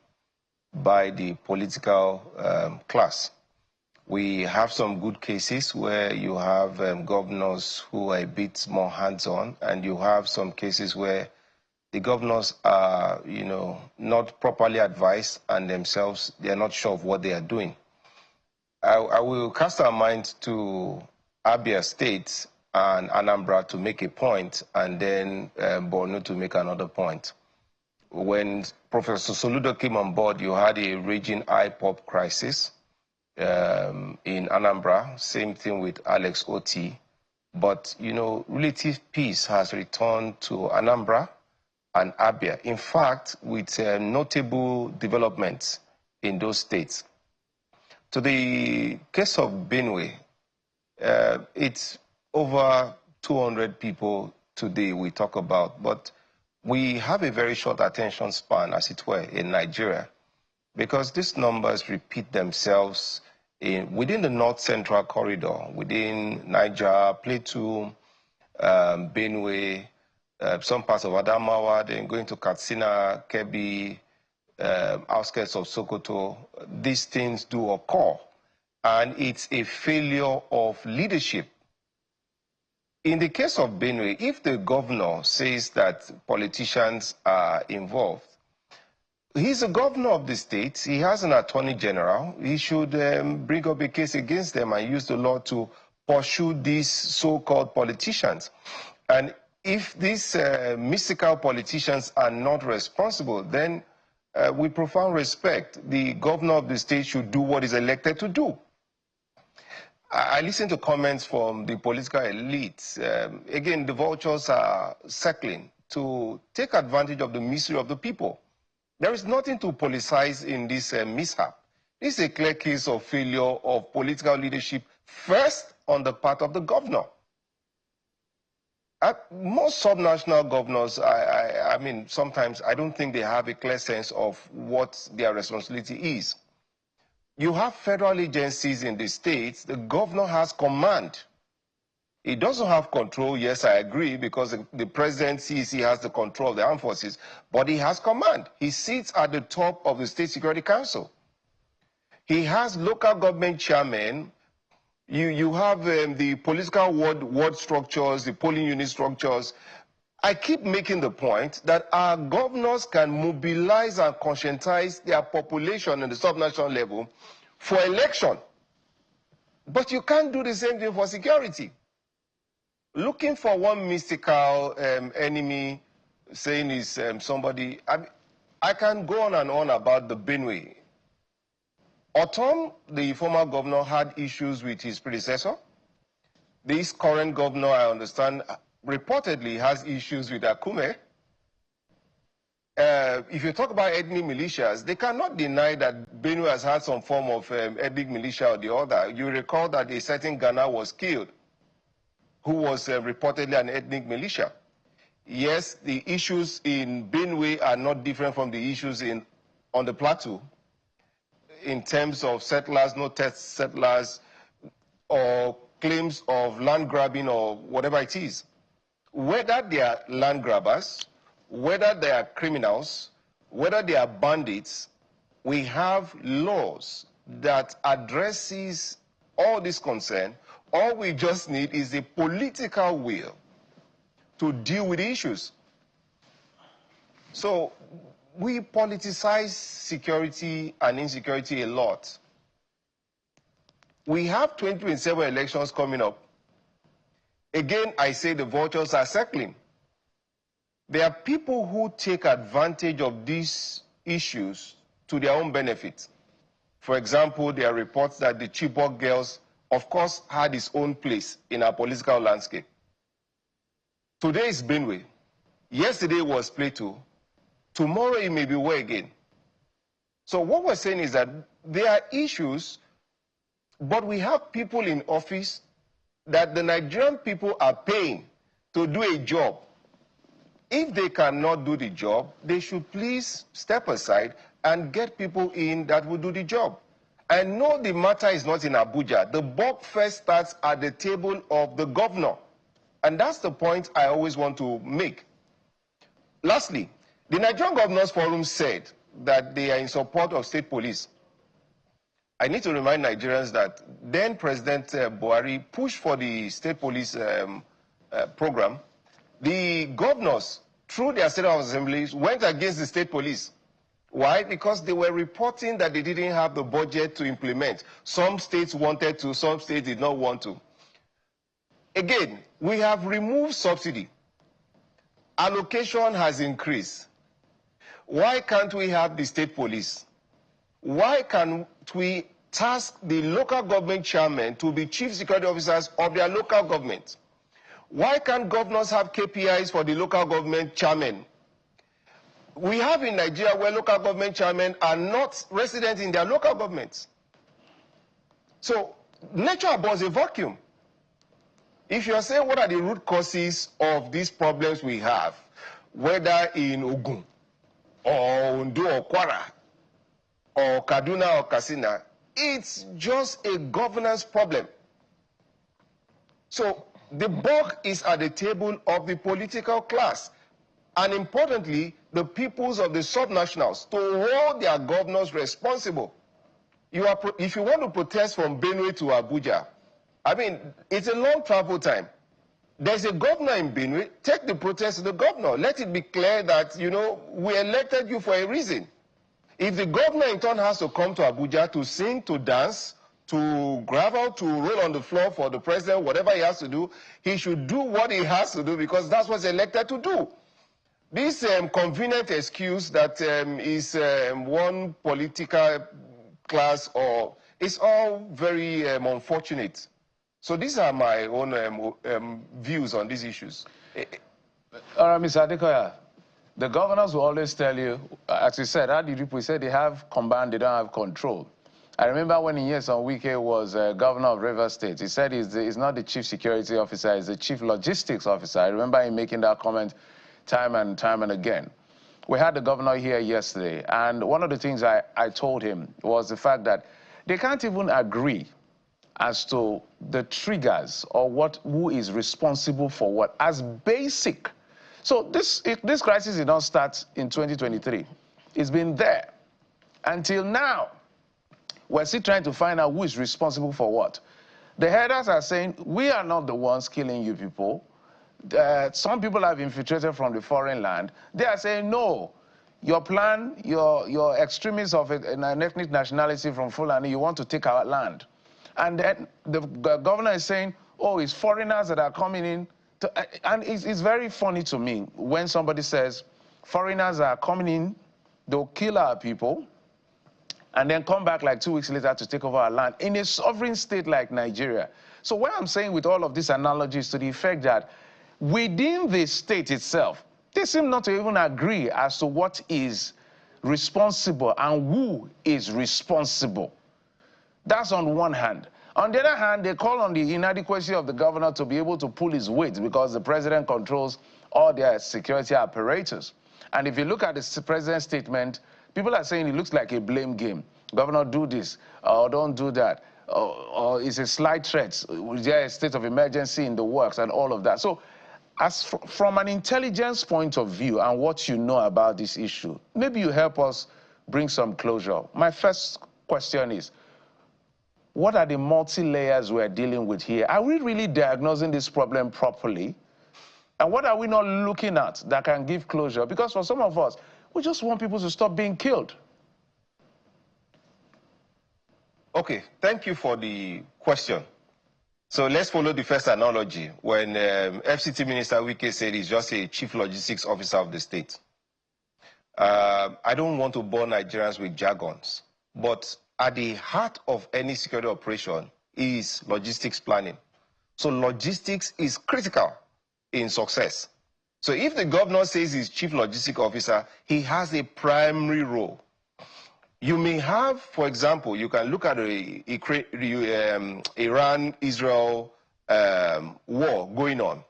by the political class. We have some good cases where you have governors who are a bit more hands-on, and you have some cases where the governors are, not properly advised, and themselves, they are not sure of what they are doing. I will cast our mind to Abia State and Anambra to make a point, and then Borno to make another point. When Professor Soludo came on board, you had a raging IPOP crisis in Anambra, same thing with Alex Oti. But, relative peace has returned to Anambra and Abia. In fact, with notable developments in those states. To the case of Benue, it's over 200 people today we talk about, but we have a very short attention span, as it were, in Nigeria, because these numbers repeat themselves within the north-central corridor, within Niger, Plateau, Benue, some parts of Adamawa, then going to Katsina, Kebbi, outskirts of Sokoto. These things do occur, and it's a failure of leadership. In the case of Benue, if the governor says that politicians are involved, he's a governor of the state, he has an attorney general, he should bring up a case against them and use the law to pursue these so-called politicians. And if these mystical politicians are not responsible, then with profound respect, the governor of the state should do what he's elected to do. I listen to comments from the political elites. Again, the vultures are circling to take advantage of the misery of the people. There is nothing to politicize in this mishap. This is a clear case of failure of political leadership, first on the part of the governor. Most subnational governors, I mean, sometimes I don't think they have a clear sense of what their responsibility is. You have federal agencies in the states, the governor has command. He doesn't have control, yes, I agree, because the president sees he has the control of the armed forces, but he has command. He sits at the top of the State Security Council. He has local government chairmen. You have the political ward structures, the polling unit structures. I keep making the point that our governors can mobilize and conscientize their population on the subnational level for election. But you can't do the same thing for security. Looking for one mystical enemy, saying is somebody, I can go on and on about the Benue. Otom, the former governor, had issues with his predecessor. This current governor, I understand, reportedly has issues with Akume. If you talk about ethnic militias, they cannot deny that Benue has had some form of ethnic militia or the other. You recall that a certain Ghana was killed, who was reportedly an ethnic militia. Yes, the issues in Benue are not different from the issues on the plateau in terms of settlers, no test settlers, or claims of land grabbing or whatever it is. Whether they are land grabbers, whether they are criminals, whether they are bandits, we have laws that addresses all this concern. All we just need is a political will to deal with the issues. So we politicize security and insecurity a lot. We have 2027 elections coming up. Again, I say the vultures are circling. There are people who take advantage of these issues to their own benefit. For example, there are reports that the Chibok girls, of course, had its own place in our political landscape. Today is Benue. Yesterday was Plateau. Tomorrow it may be where again. So what we're saying is that there are issues, but we have people in office that the Nigerian people are paying to do a job. If they cannot do the job, they should please step aside and get people in that will do the job. And no, the matter is not in Abuja. The buck first starts at the table of the governor. And that's the point I always want to make. Lastly, the Nigerian Governors Forum said that they are in support of state police. I need to remind Nigerians that then President Buhari pushed for the state police program. The governors, through their state assemblies, went against the state police. Why? Because they were reporting that they didn't have the budget to implement. Some states wanted to, some states did not want to. Again, we have removed subsidy. Allocation has increased. Why can't we have the state police? Why can't we task the local government chairmen to be chief security officers of their local government? Why can't governors have KPIs for the local government chairmen? We have in Nigeria where local government chairmen are not resident in their local governments. So nature abhors a vacuum. If you are saying what are the root causes of these problems we have, whether in Ogun or Ondo or Kwara or Kaduna or Katsina, it's just a governance problem. So the buck is at the table of the political class. And importantly, the peoples of the subnationals to hold their governors responsible. If you want to protest from Benue to Abuja, I mean, it's a long travel time. There's a governor in Benue, take the protest to the governor. Let it be clear that, you know, we elected you for a reason. If the governor in turn has to come to Abuja to sing, to dance, to gravel, to roll on the floor for the president, whatever he has to do, he should do what he has to do because that's what he's elected to do. This convenient excuse that is one political class or it's all very unfortunate. So these are my own views on these issues. All right, Mr. Adekoya, the governors will always tell you, as you said, how did people say they have command, they don't have control. I remember when Nyesom Wike was governor of Rivers State, he said he's not the chief security officer, he's the chief logistics officer. I remember him making that comment time and again. We had the governor here yesterday, and one of the things I told him was the fact that they can't even agree as to the triggers or who is responsible for what as basic. So this crisis did not start in 2023. It's been there until now. We're still trying to find out who is responsible for what. The headers are saying, we are not the ones killing you people. Some people have infiltrated from the foreign land. They are saying, no, your plan, your extremists of an ethnic nationality from Fulani, you want to take our land. And then the governor is saying, oh, it's foreigners that are coming in. And it's very funny to me when somebody says, foreigners are coming in, they'll kill our people, and then come back like 2 weeks later to take over our land in a sovereign state like Nigeria. So what I'm saying with all of these analogies to the effect that within the state itself, they seem not to even agree as to what is responsible and who is responsible. That's on one hand. On the other hand, they call on the inadequacy of the governor to be able to pull his weight because the president controls all their security apparatus. And if you look at the president's statement, people are saying it looks like a blame game. Governor, do this, or don't do that, or it's a slight threat. Is there a state of emergency in the works and all of that? So from an intelligence point of view and what you know about this issue, maybe you help us bring some closure. My first question is, what are the multi-layers we're dealing with here? Are we really diagnosing this problem properly? And what are we not looking at that can give closure? Because for some of us, we just want people to stop being killed. Okay, thank you for the question. So let's follow the first analogy when FCT Minister Wike said he's just a chief logistics officer of the state. I don't want to bore Nigerians with jargons, but at the heart of any security operation is logistics planning. So logistics is critical in success. So if the governor says he's chief logistics officer, he has a primary role. You may have, for example, you can look at the Iran-Israel war going on.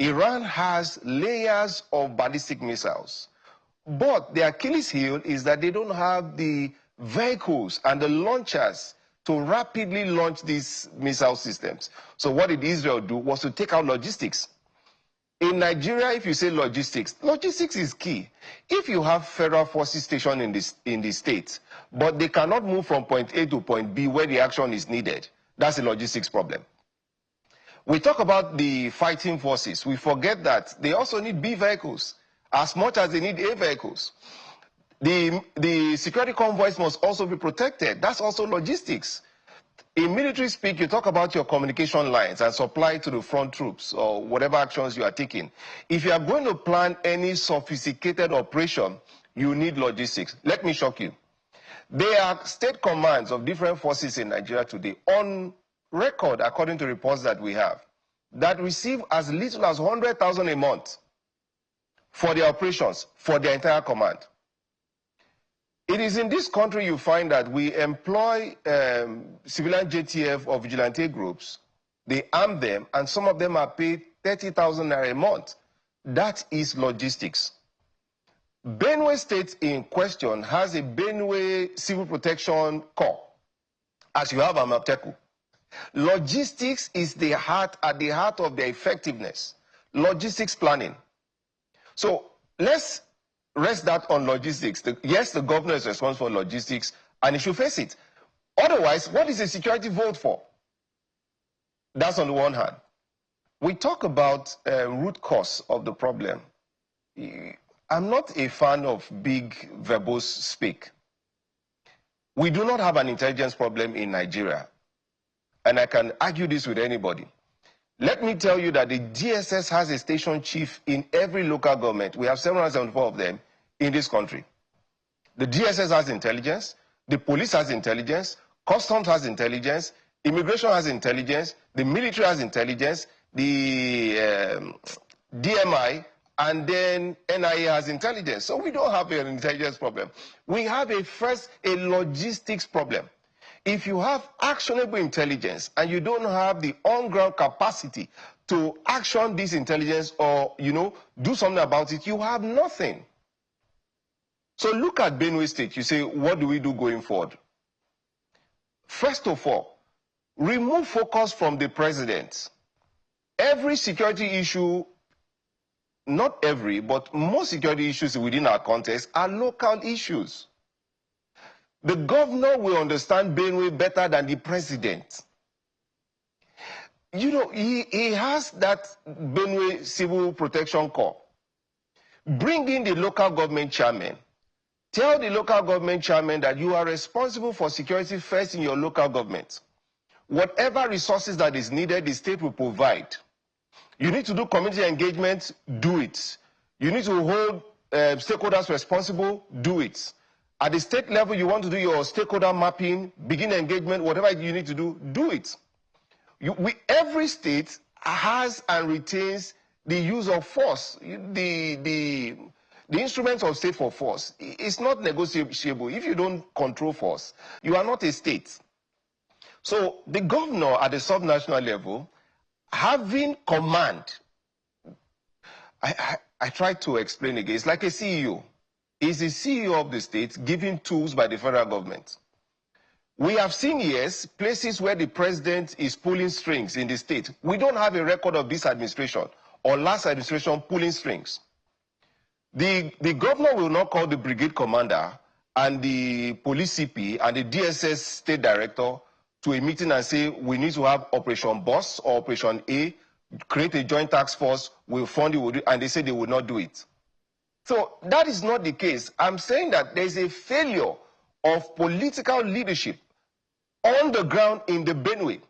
Iran has layers of ballistic missiles, but the Achilles heel is that they don't have the vehicles and the launchers to rapidly launch these missile systems. So what did Israel do was to take out logistics. In Nigeria, if you say logistics, logistics is key. If you have federal forces stationed in the state, but they cannot move from point A to point B where the action is needed, that's a logistics problem. We talk about the fighting forces. We forget that they also need B vehicles as much as they need A vehicles. The security convoys must also be protected. That's also logistics. In military speak, you talk about your communication lines and supply to the front troops or whatever actions you are taking. If you are going to plan any sophisticated operation, you need logistics. Let me shock you. There are state commands of different forces in Nigeria today on record, according to reports that we have, that receive as little as 100,000 a month for their operations, for their entire command. It is in this country you find that we employ civilian JTF or vigilante groups. They arm them, and some of them are paid 30,000 naira a month. That is logistics. Benue State in question has a Benue Civil Protection Corps, as you have Amateku. Logistics is at the heart of their effectiveness. Logistics planning. So let's rest that on logistics. Yes, the governor is responsible for logistics, and he should face it. Otherwise, what is a security vote for? That's on the one hand. We talk about root cause of the problem. I'm not a fan of big verbose speak. We do not have an intelligence problem in Nigeria, and I can argue this with anybody. Let me tell you that the DSS has a station chief in every local government. We have 774 of them in this country. The DSS has intelligence, the police has intelligence, customs has intelligence, immigration has intelligence, the military has intelligence, the DMI, and then NIA has intelligence. So we don't have an intelligence problem. We have a logistics problem. If you have actionable intelligence and you don't have the on-ground capacity to action this intelligence or, do something about it, you have nothing. So look at Benue State. You say, what do we do going forward? First of all, remove focus from the president. Every security issue, not every, but most security issues within our context are local issues. The governor will understand Benue better than the president. He has that Benue Civil Protection Corps. Bring in the local government chairman. Tell the local government chairman that you are responsible for security first in your local government. Whatever resources that is needed, the state will provide. You need to do community engagement, do it. You need to hold stakeholders responsible, do it. At the state level, you want to do your stakeholder mapping, begin engagement, whatever you need to do, do it. Every state has and retains the use of force, the instruments of state for force. It's not negotiable. If you don't control force, you are not a state. So the governor at the subnational level, having command, I try to explain again, it's like a CEO. Is the CEO of the state given tools by the federal government. We have seen, yes, places where the president is pulling strings in the state. We don't have a record of this administration or last administration pulling strings. The governor will not call the brigade commander and the police CP and the DSS state director to a meeting and say, we need to have Operation Boss or Operation A, create a joint task force, we'll fund it, and they say they will not do it. So that is not the case. I'm saying that there's a failure of political leadership on the ground in the Benue.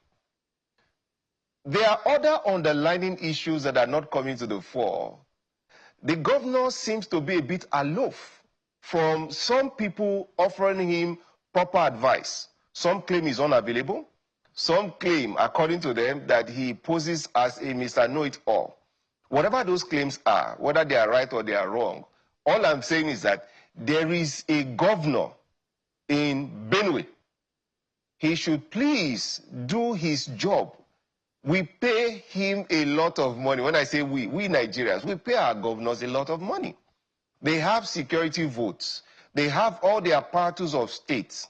There are other underlying issues that are not coming to the fore. The governor seems to be a bit aloof from some people offering him proper advice. Some claim he's unavailable. Some claim, according to them, that he poses as a Mr. Know-it-all. Whatever those claims are, whether they are right or they are wrong, all I'm saying is that there is a governor in Benue. He should please do his job. We pay him a lot of money. When I say we Nigerians, we pay our governors a lot of money. They have security votes. They have all the apparatus of states.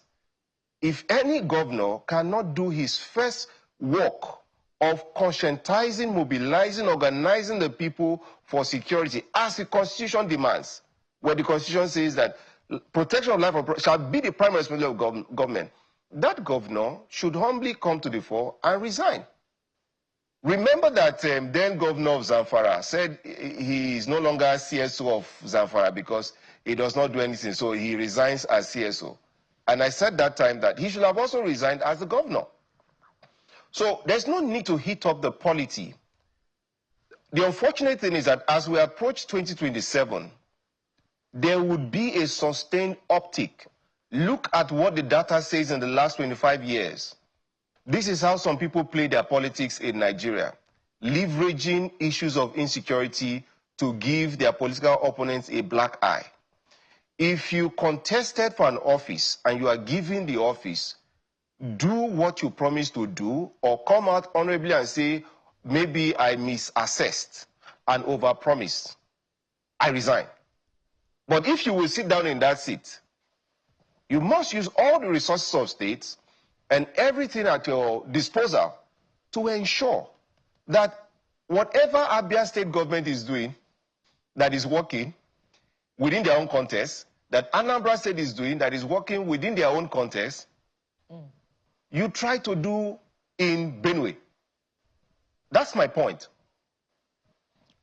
If any governor cannot do his first work of conscientizing, mobilizing, organizing the people for security as the Constitution demands, where the Constitution says that protection of life shall be the primary responsibility of government, that governor should humbly come to the fore and resign. Remember that then governor of Zamfara said he is no longer CSO of Zamfara because he does not do anything, so he resigns as CSO. And I said that time that he should have also resigned as the governor. So there's no need to heat up the polity. The unfortunate thing is that as we approach 2027, there would be a sustained uptick. Look at what the data says in the last 25 years. This is how some people play their politics in Nigeria, leveraging issues of insecurity to give their political opponents a black eye. If you contested for an office and you are given the office, do what you promised to do, or come out honorably and say, maybe I misassessed and overpromised. I resign. But if you will sit down in that seat, you must use all the resources of states and everything at your disposal to ensure that whatever Abia state government is doing that is working within their own context, that Anambra state is doing that is working within their own context, you try to do in Benue. That's my point.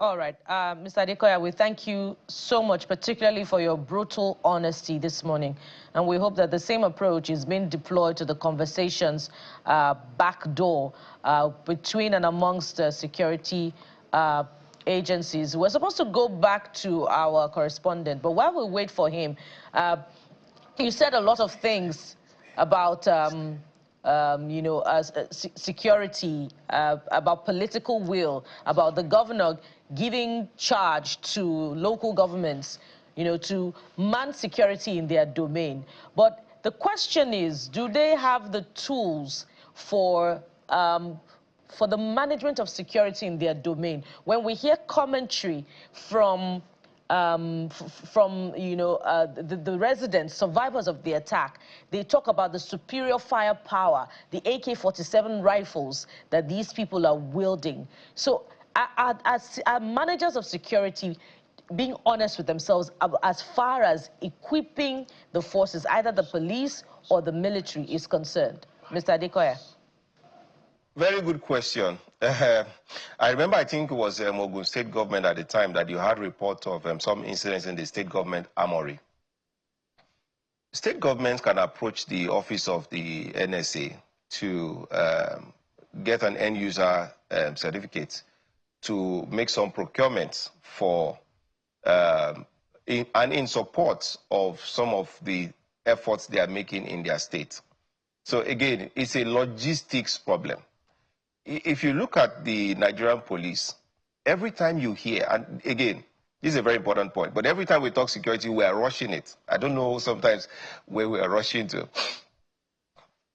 All right. Mr. Adekoya, we thank you so much, particularly for your brutal honesty this morning. And we hope that the same approach is being deployed to the conversations back door between and amongst security agencies. We're supposed to go back to our correspondent, but while we wait for him, you said a lot of things about you know, security, about political will, about the governor giving charge to local governments, you know, to man security in their domain. But the question is, do they have the tools for the management of security in their domain? When we hear commentary from you know, the residents, survivors of the attack, they talk about the superior firepower, the AK-47 rifles that these people are wielding. So are managers of security being honest with themselves as far as equipping the forces, either the police or the military is concerned? Mr. Adekoya. Very good question. I remember, I think it was Ogun State government at the time that you had report of some incidents in the state government armory. State governments can approach the office of the NSA to get an end user certificate to make some procurements for in support of some of the efforts they are making in their state. So again, it's a logistics problem. If you look at the Nigerian police, every time you hear, and again, this is a very important point, but every time we talk security, we are rushing it. I don't know sometimes where we are rushing to.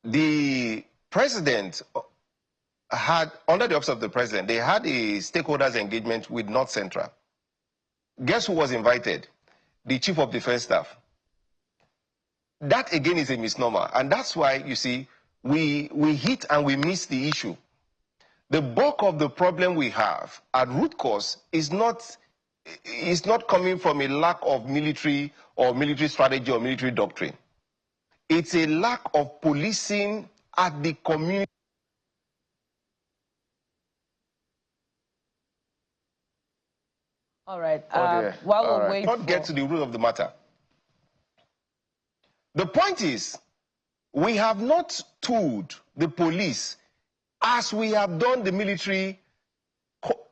The president had, under the office of the president, they had a stakeholders engagement with North Central. Guess who was invited? The Chief of Defense Staff. That again is a misnomer, and that's why, you see, we hit and we miss the issue. The bulk of the problem we have at root cause is not coming from a lack of military or military strategy or military doctrine. It's a lack of policing at the community. All right. While we're waiting, not get to the root of the matter. The point is, we have not told the police as we have done the military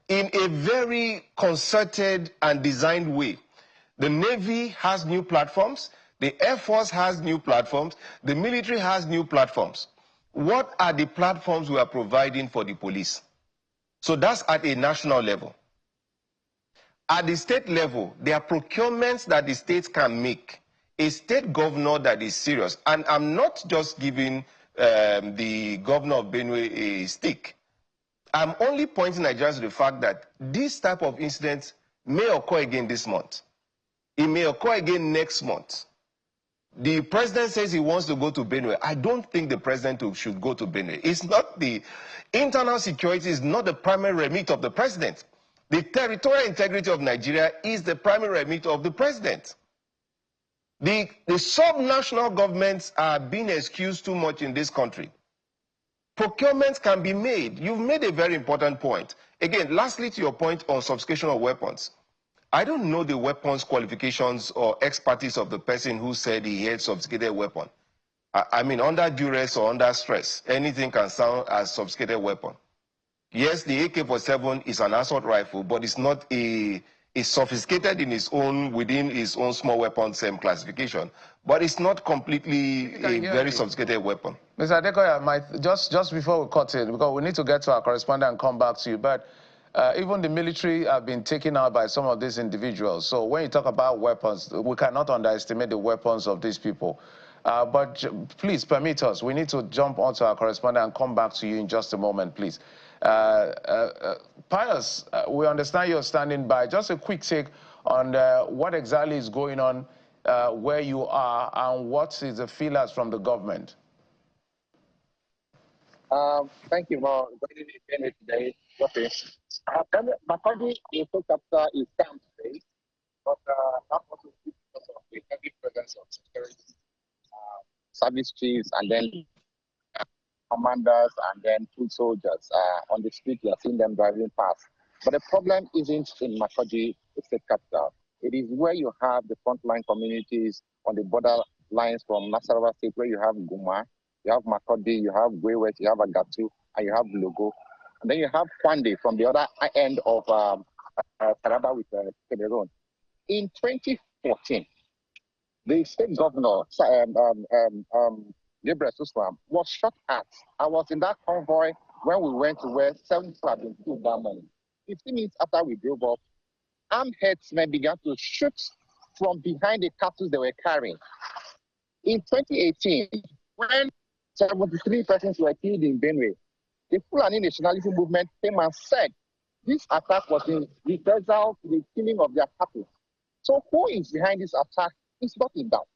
in a very concerted and designed way. The Navy has new platforms, the Air Force has new platforms, the military has new platforms. What are the platforms we are providing for the police? So that's at a national level. At the state level, there are procurements that the states can make. A state governor that is serious, and I'm not just giving the governor of Benue a stick. I'm only pointing Nigerians to the fact that this type of incident may occur again this month. It may occur again next month. The president says he wants to go to Benue. I don't think the president should go to Benue. It's not the internal security is not the primary remit of the president. The territorial integrity of Nigeria is the primary remit of the president. The sub-national governments are being excused too much in this country. Procurement can be made. You've made a very important point. Again, lastly to your point on sophistication of weapons. I don't know the weapons qualifications or expertise of the person who said he had sophisticated weapon. I mean, under duress or under stress, anything can sound as sophisticated weapon. Yes, the AK-47 is an assault rifle, but it's not it's sophisticated in its own, within its own small weapons classification, but it's not completely a very sophisticated weapon. Mr. Adekoya, just before we cut in, because we need to get to our correspondent and come back to you, but even the military have been taken out by some of these individuals. So when you talk about weapons, we cannot underestimate the weapons of these people. But please permit us, we need to jump onto our correspondent and come back to you in just a moment, please. Pius, we understand you're standing by. Just a quick take on what exactly is going on where you are and what is the feelers from the government. Thank you for joining me today. Okay. Makodi, the state capital, is calm today, but that also because of the heavy presence of security service chiefs and then commanders and then foot soldiers on the street. You are seeing them driving past. But the problem isn't in Makodi, the state capital. It is where you have the frontline communities on the border lines from Nasarawa State, where you have Guma, you have Makodi, you have Gwewet, you have Agatu, and you have Logo. And then you have Kwande from the other end of Taraba with Cameroon. In 2014, the state governor, Gabriel Suswam, was shot at. I was in that convoy when we went to where 7 people had been killed that morning. 15 minutes after we drove up, armed headsmen began to shoot from behind the cattle they were carrying. In 2018, when 73 persons were killed in Benue, the Fulani nationalism movement came and said this attack was in reprisal to the killing of their cattle. So who is behind this attack is not in doubt.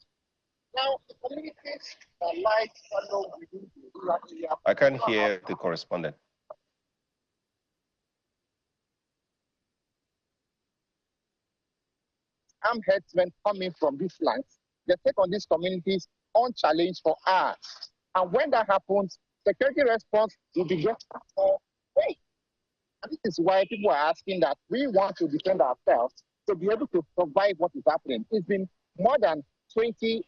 Now, the communities that like follow within the rural area. I can't hear the correspondent. Armed headsmen coming from these lands, they take on these communities unchallenged for hours. And when that happens, security response will be just for way. And this is why people are asking that we want to defend ourselves to be able to survive what is happening. It's been more than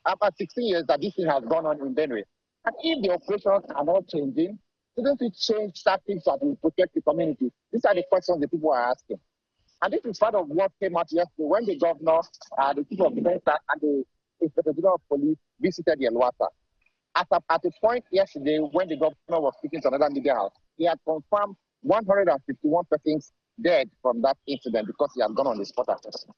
about 16 years that this thing has gone on in Benue. And if the operations are not changing, shouldn't we change tactics that will protect the community? These are the questions that people are asking. And this is part of what came out yesterday when the governor, the chief of defense, and the inspector general of police visited Yelwata. At a point yesterday when the governor was speaking to another media house, he had confirmed 151 persons dead from that incident because he had gone on the spot assessment.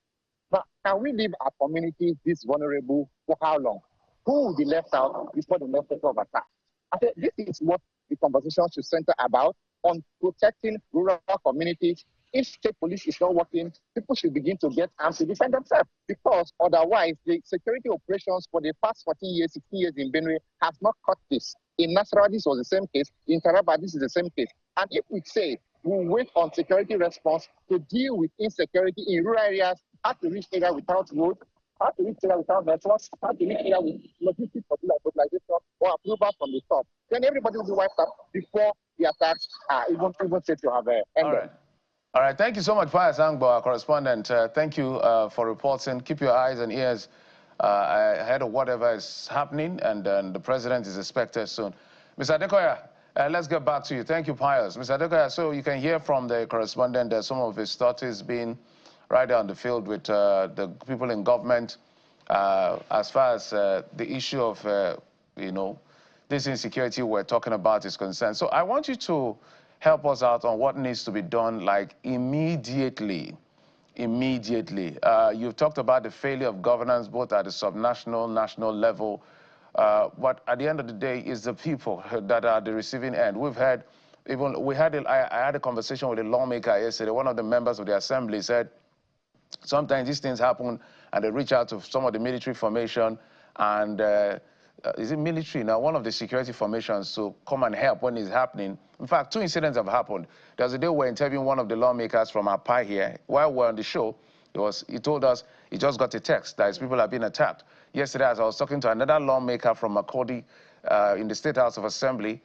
Now, can we leave our communities this vulnerable for how long? Who will be left out before the next set of attack? I think this is what the conversation should center about, on protecting rural communities. If state police is not working, people should begin to get armed to defend themselves, because otherwise the security operations for the past 14 years, 16 years in Benue have not cut this. In Nasarawa, this was the same case. In Taraba, this is the same case. And if we say we wait on security response to deal with insecurity in rural areas, how to reach area without road, how to reach area without networks, how to reach area with logistics mobilization or approval from the top, then everybody will be wiped out before the attacks are even said to have ended. All right, thank you so much, Pius Angbo, our correspondent. Thank you for reporting. Keep your eyes and ears ahead of whatever is happening, and the president is expected soon. Mr. Adekoya, let's get back to you. Thank you, Pius. Mr. Adekoya, so you can hear from the correspondent that some of his thoughts is being right there on the field with the people in government as far as the issue of, this insecurity we're talking about is concerned. So I want you to help us out on what needs to be done, like, immediately. You've talked about the failure of governance, both at the subnational, national level, but at the end of the day, it's the people that are the receiving end. We've had, I had a conversation with a lawmaker yesterday. One of the members of the assembly said, sometimes these things happen and they reach out to some of the military formation and is it military now, one of the security formations to come and help when it's happening. In fact, 2 incidents have happened. There's a day we're interviewing one of the lawmakers from Apa here. While we're on the show, he told us he just got a text that his people are being attacked. Yesterday, as I was talking to another lawmaker from Makodi in the State House of Assembly,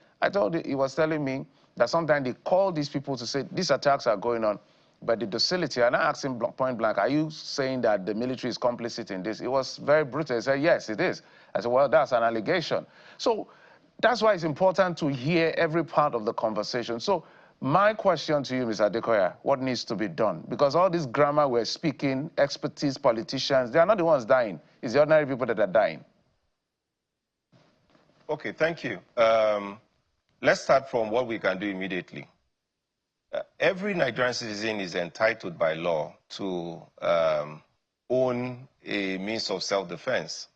he was telling me that sometimes they call these people to say these attacks are going on, but the docility, and I asked him point blank, are you saying that the military is complicit in this? It was very brutal. He said, yes, it is. I said, well, that's an allegation. So that's why it's important to hear every part of the conversation. So my question to you, Mr. Adekoya, what needs to be done? Because all this grammar we're speaking, expertise, politicians, they are not the ones dying. It's the ordinary people that are dying. Okay, thank you. Let's start from what we can do immediately. Every Nigerian citizen is entitled by law to own a means of self-defense.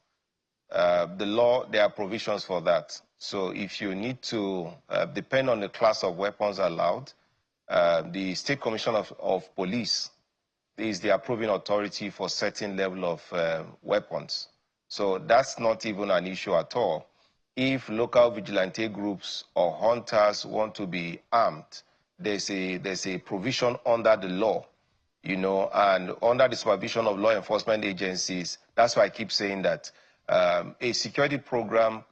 The law, there are provisions for that. So if you need to, depend on the class of weapons allowed, the State Commission of Police is the approving authority for certain level of weapons. So that's not even an issue at all. If local vigilante groups or hunters want to be armed, there's a provision under the law, you know, and under the supervision of law enforcement agencies. That's why I keep saying that a security program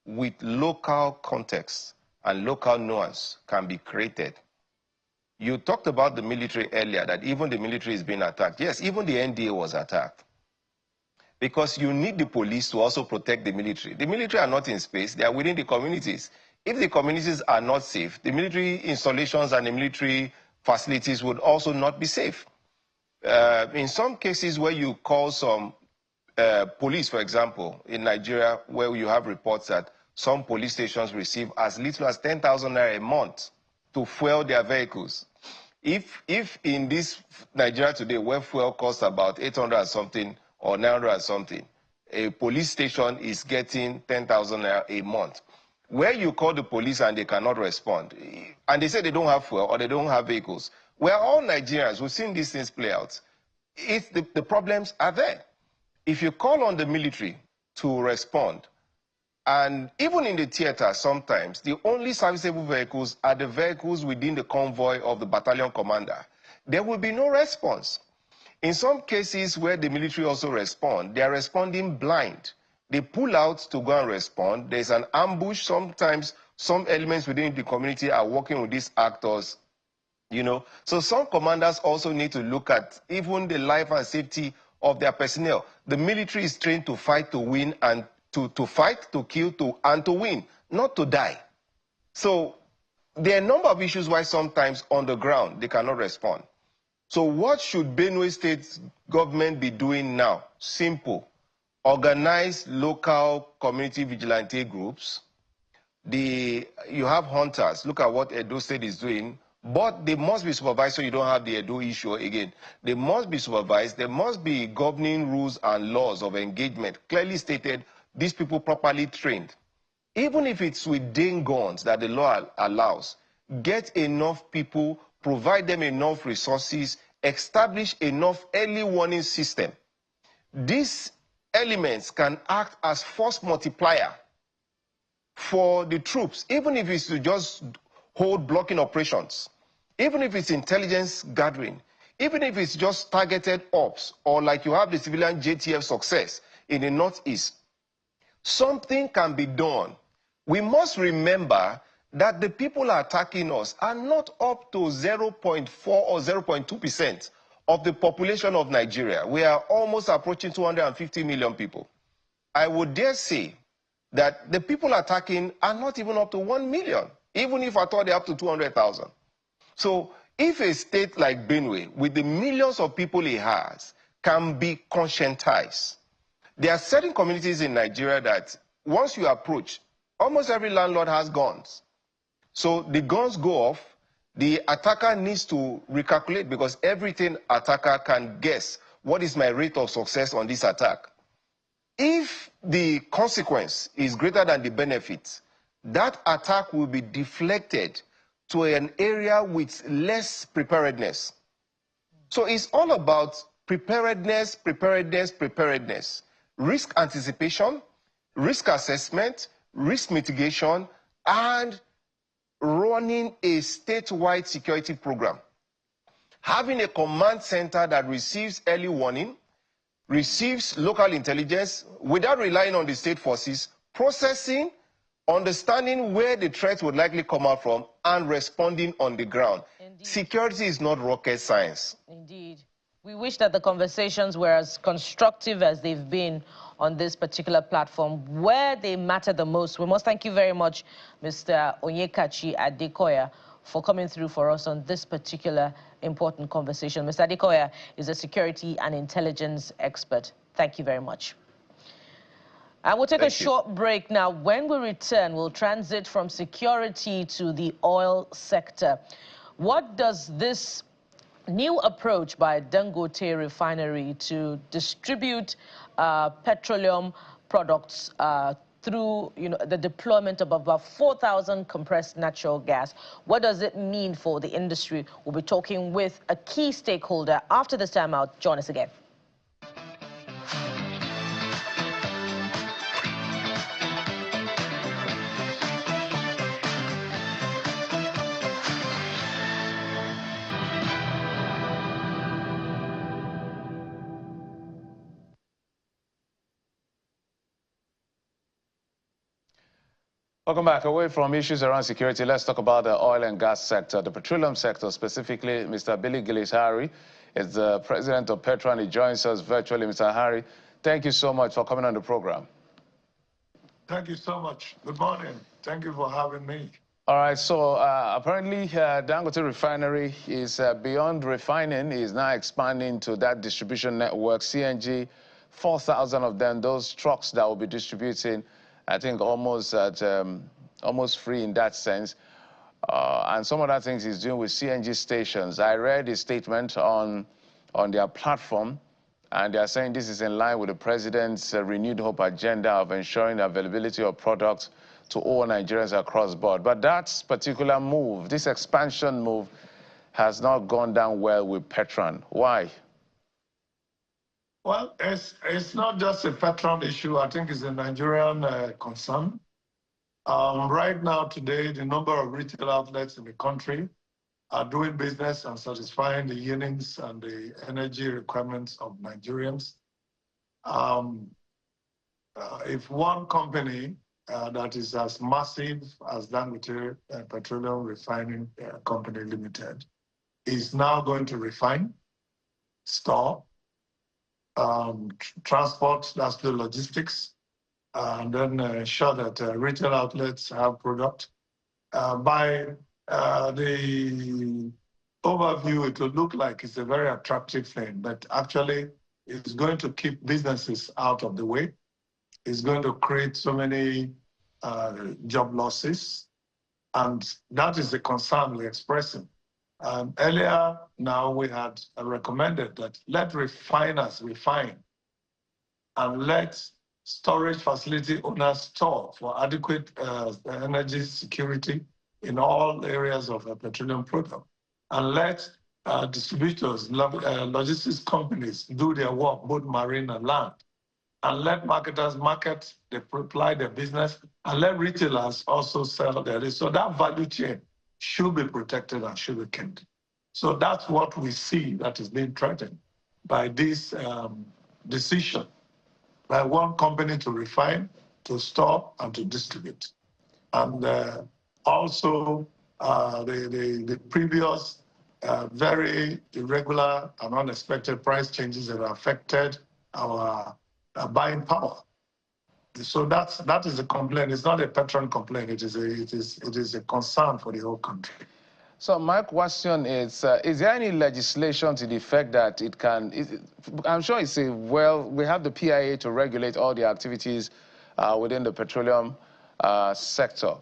with local context and local nuance can be created. You talked about the military earlier, that even the military is being attacked. Yes, even the NDA was attacked. Because you need the police to also protect the military. The military are not in space, they are within the communities. If the communities are not safe, the military installations and the military facilities would also not be safe. In some cases where you call some police, for example, in Nigeria, where you have reports that some police stations receive as little as 10,000 naira a month to fuel their vehicles. If in this Nigeria today, where fuel costs about 800 and something or 900 and something, a police station is getting 10,000 naira a month. Where you call the police and they cannot respond, and they say they don't have fuel or they don't have vehicles, we're all Nigerians, we've seen these things play out. The problems are there. If you call on the military to respond, and even in the theater sometimes, the only serviceable vehicles are the vehicles within the convoy of the battalion commander, there will be no response. In some cases where the military also respond, they are responding blind. They pull out to go and respond. There's an ambush. Sometimes some elements within the community are working with these actors, you know. So some commanders also need to look at even the life and safety of their personnel. The military is trained to fight, to win, and to fight, to kill, and to win, not to die. So there are a number of issues why sometimes on the ground they cannot respond. So what should Benue State government be doing now? Simple. Organize local community vigilante groups. You have hunters. Look at what Edo State is doing. But they must be supervised so you don't have the Edo issue again. They must be supervised. There must be governing rules and laws of engagement. Clearly stated, these people properly trained. Even if it's with Dane guns that the law allows, get enough people, provide them enough resources, establish enough early warning system. These elements can act as force multiplier for the troops, even if it's to just hold blocking operations, even if it's intelligence gathering, even if it's just targeted ops, or like you have the civilian JTF success in the Northeast. Something can be done. We must remember that the people attacking us are not up to 0.4 or 0.2% of the population of Nigeria. We are almost approaching 250 million people. I would dare say that the people attacking are not even up to 1 million, even if I thought they're up to 200,000. So if a state like Benue, with the millions of people it has, can be conscientized, there are certain communities in Nigeria that once you approach, almost every landlord has guns. So the guns go off, the attacker needs to recalculate because everything attacker can guess, what is my rate of success on this attack? If the consequence is greater than the benefit, that attack will be deflected to an area with less preparedness. So it's all about preparedness, preparedness, preparedness. risk anticipation, risk assessment, risk mitigation, and running a statewide security program. Having a command center that receives early warning, receives local intelligence without relying on the state forces, processing, understanding where the threat would likely come out from, and responding on the ground. Indeed. Security is not rocket science. Indeed. We wish that the conversations were as constructive as they've been on this particular platform, where they matter the most. We must thank you very much, Mr. Onyekachi Adekoya, for coming through for us on this particular important conversation. Mr. Adekoya is a security and intelligence expert. Thank you very much. And we'll take a short break now. When we return, we'll transit from security to the oil sector. What does this new approach by Dangote refinery to distribute petroleum products through the deployment of about 4,000 compressed natural gas, what does it mean for the industry? We'll be talking with a key stakeholder after this time out. Join us again. Welcome back. Away from issues around security, let's talk about the oil and gas sector, the petroleum sector specifically. Mr. Billy Gillis-Harry is the president of PETROAN. He joins us virtually. Mr. Harry, thank you so much for coming on the program. Thank you so much. Good morning. Thank you for having me. All right, so apparently Dangote refinery is beyond refining, is now expanding to that distribution network, CNG, 4,000 of them, those trucks that will be distributing, I think almost free in that sense. And some other things he's doing with CNG stations. I read his statement on their platform, and they are saying this is in line with the president's renewed hope agenda of ensuring the availability of products to all Nigerians across board. But that particular move, this expansion move, has not gone down well with PETROAN. Why? Well, it's not just a PETROAN issue. I think it's a Nigerian concern. Right now, today, the number of retail outlets in the country are doing business and satisfying the yearnings and the energy requirements of Nigerians. If one company that is as massive as Dangote Petroleum Refining Company Limited is now going to refine, store, transport, that's the logistics, and then ensure that retail outlets have product. By the overview, it will look like it's a very attractive thing, but actually it's going to keep businesses out of the way. It's going to create so many job losses, and that is the concern we're expressing. Earlier now we had recommended that let refiners refine and let storage facility owners store for adequate energy security in all areas of a petroleum product, and let distributors, logistics companies do their work, both marine and land, and let marketers market, they apply their business, and let retailers also sell their. So that value chain should be protected and should be kept. So that's what we see that is being threatened by this decision by one company to refine, to store, and to distribute. And also the previous very irregular and unexpected price changes that affected our buying power. So that is a complaint. It's not a PETROAN complaint. It is a concern for the whole country. So my question is there any legislation to the effect that it can, I'm sure it's a, well, we have the PIA to regulate all the activities within the petroleum sector.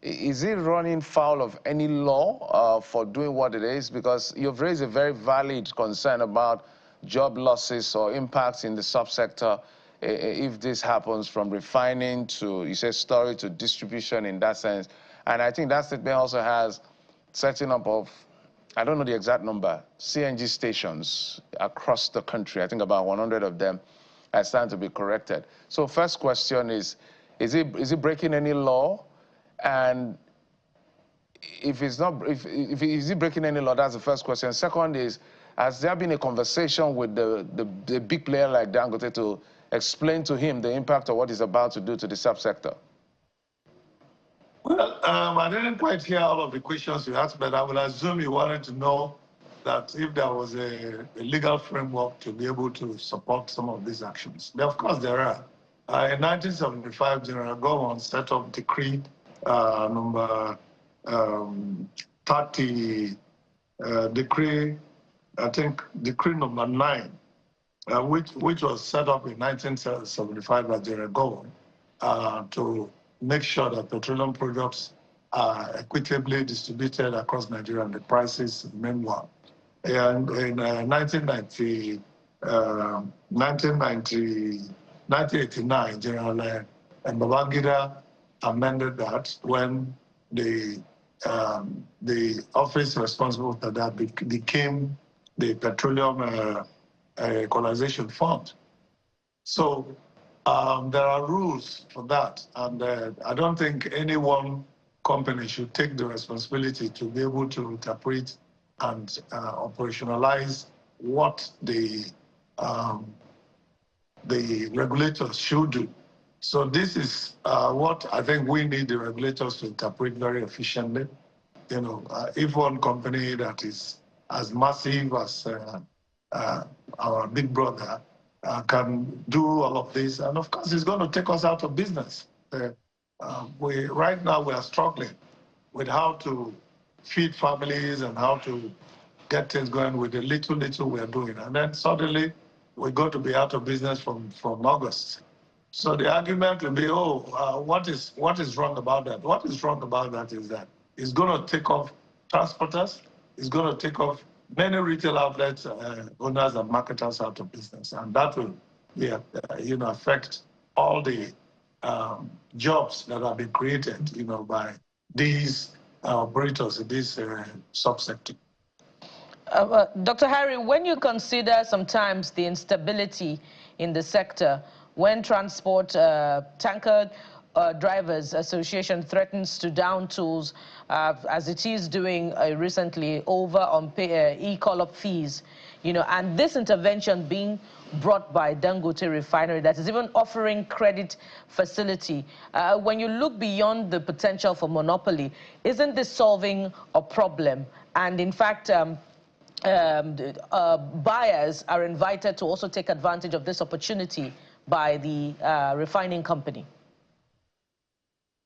Is it running foul of any law for doing what it is? Because you've raised a very valid concern about job losses or impacts in the subsector if this happens from refining to, you say, storage to distribution in that sense. And I think that statement also has setting up of, I don't know the exact number, CNG stations across the country, I think about 100 of them. stand to be corrected. So first question is he breaking any law? And if it's not, is he breaking any law? That's the first question. Second is, has there been a conversation with the big player like Dangote to explain to him the impact of what he's about to do to the subsector? Well, I didn't quite hear all of the questions you asked, but I will assume you wanted to know that if there was a legal framework to be able to support some of these actions. Of course, there are. In 1975, General Gowon set up decree number 30, decree number 9, which was set up in 1975 by General Gowon to make sure that petroleum products are equitably distributed across Nigeria and the prices remain one. And in 1989, General Babangida amended that when the office responsible for that became the Petroleum Equalization Fund. So there are rules for that, and I don't think any one company should take the responsibility to be able to interpret and operationalize what the regulators should do. So this is what I think we need the regulators to interpret very efficiently. You know, if one company that is as massive as our big brother can do all of this, and of course it's going to take us out of business. Right now we are struggling with how to feed families and how to get things going with the little we are doing. And then suddenly we're going to be out of business from August. So the argument will be, what is wrong about that? What is wrong about that is that it's going to take off transporters, it's going to take off many retail outlets, owners and marketers out of business. And that will affect all the jobs that have been created, by these operators in this subsector. Dr. Harry, when you consider sometimes the instability in the sector, when transport tanker drivers association threatens to down tools, as it is doing recently over on e-call-up fees, and this intervention being brought by Dangote refinery that is even offering credit facility. When you look beyond the potential for monopoly, isn't this solving a problem? And in fact, buyers are invited to also take advantage of this opportunity by the refining company.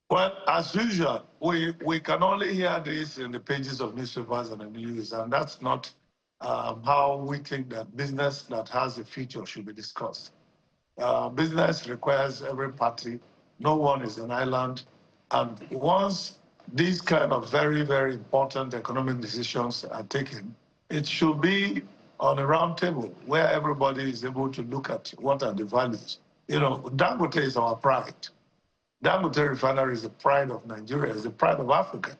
Well, as usual, we can only hear this in the pages of newspapers and the news, and that's not how we think that business that has a future should be discussed. Business requires every party. No one is an island. And once these kind of very, very important economic decisions are taken, it should be on a round table where everybody is able to look at what are the values. Dangote is our pride. Dangote refinery is the pride of Nigeria, is the pride of Africa.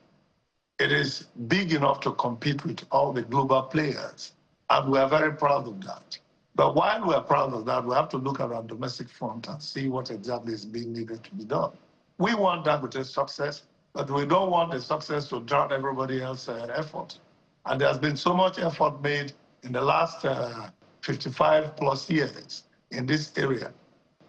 It is big enough to compete with all the global players, and we are very proud of that. But while we are proud of that, we have to look at our domestic front and see what exactly is being needed to be done. We want Dangote's success, but we don't want the success to drown everybody else's effort. And there's been so much effort made in the last 55 plus years in this area,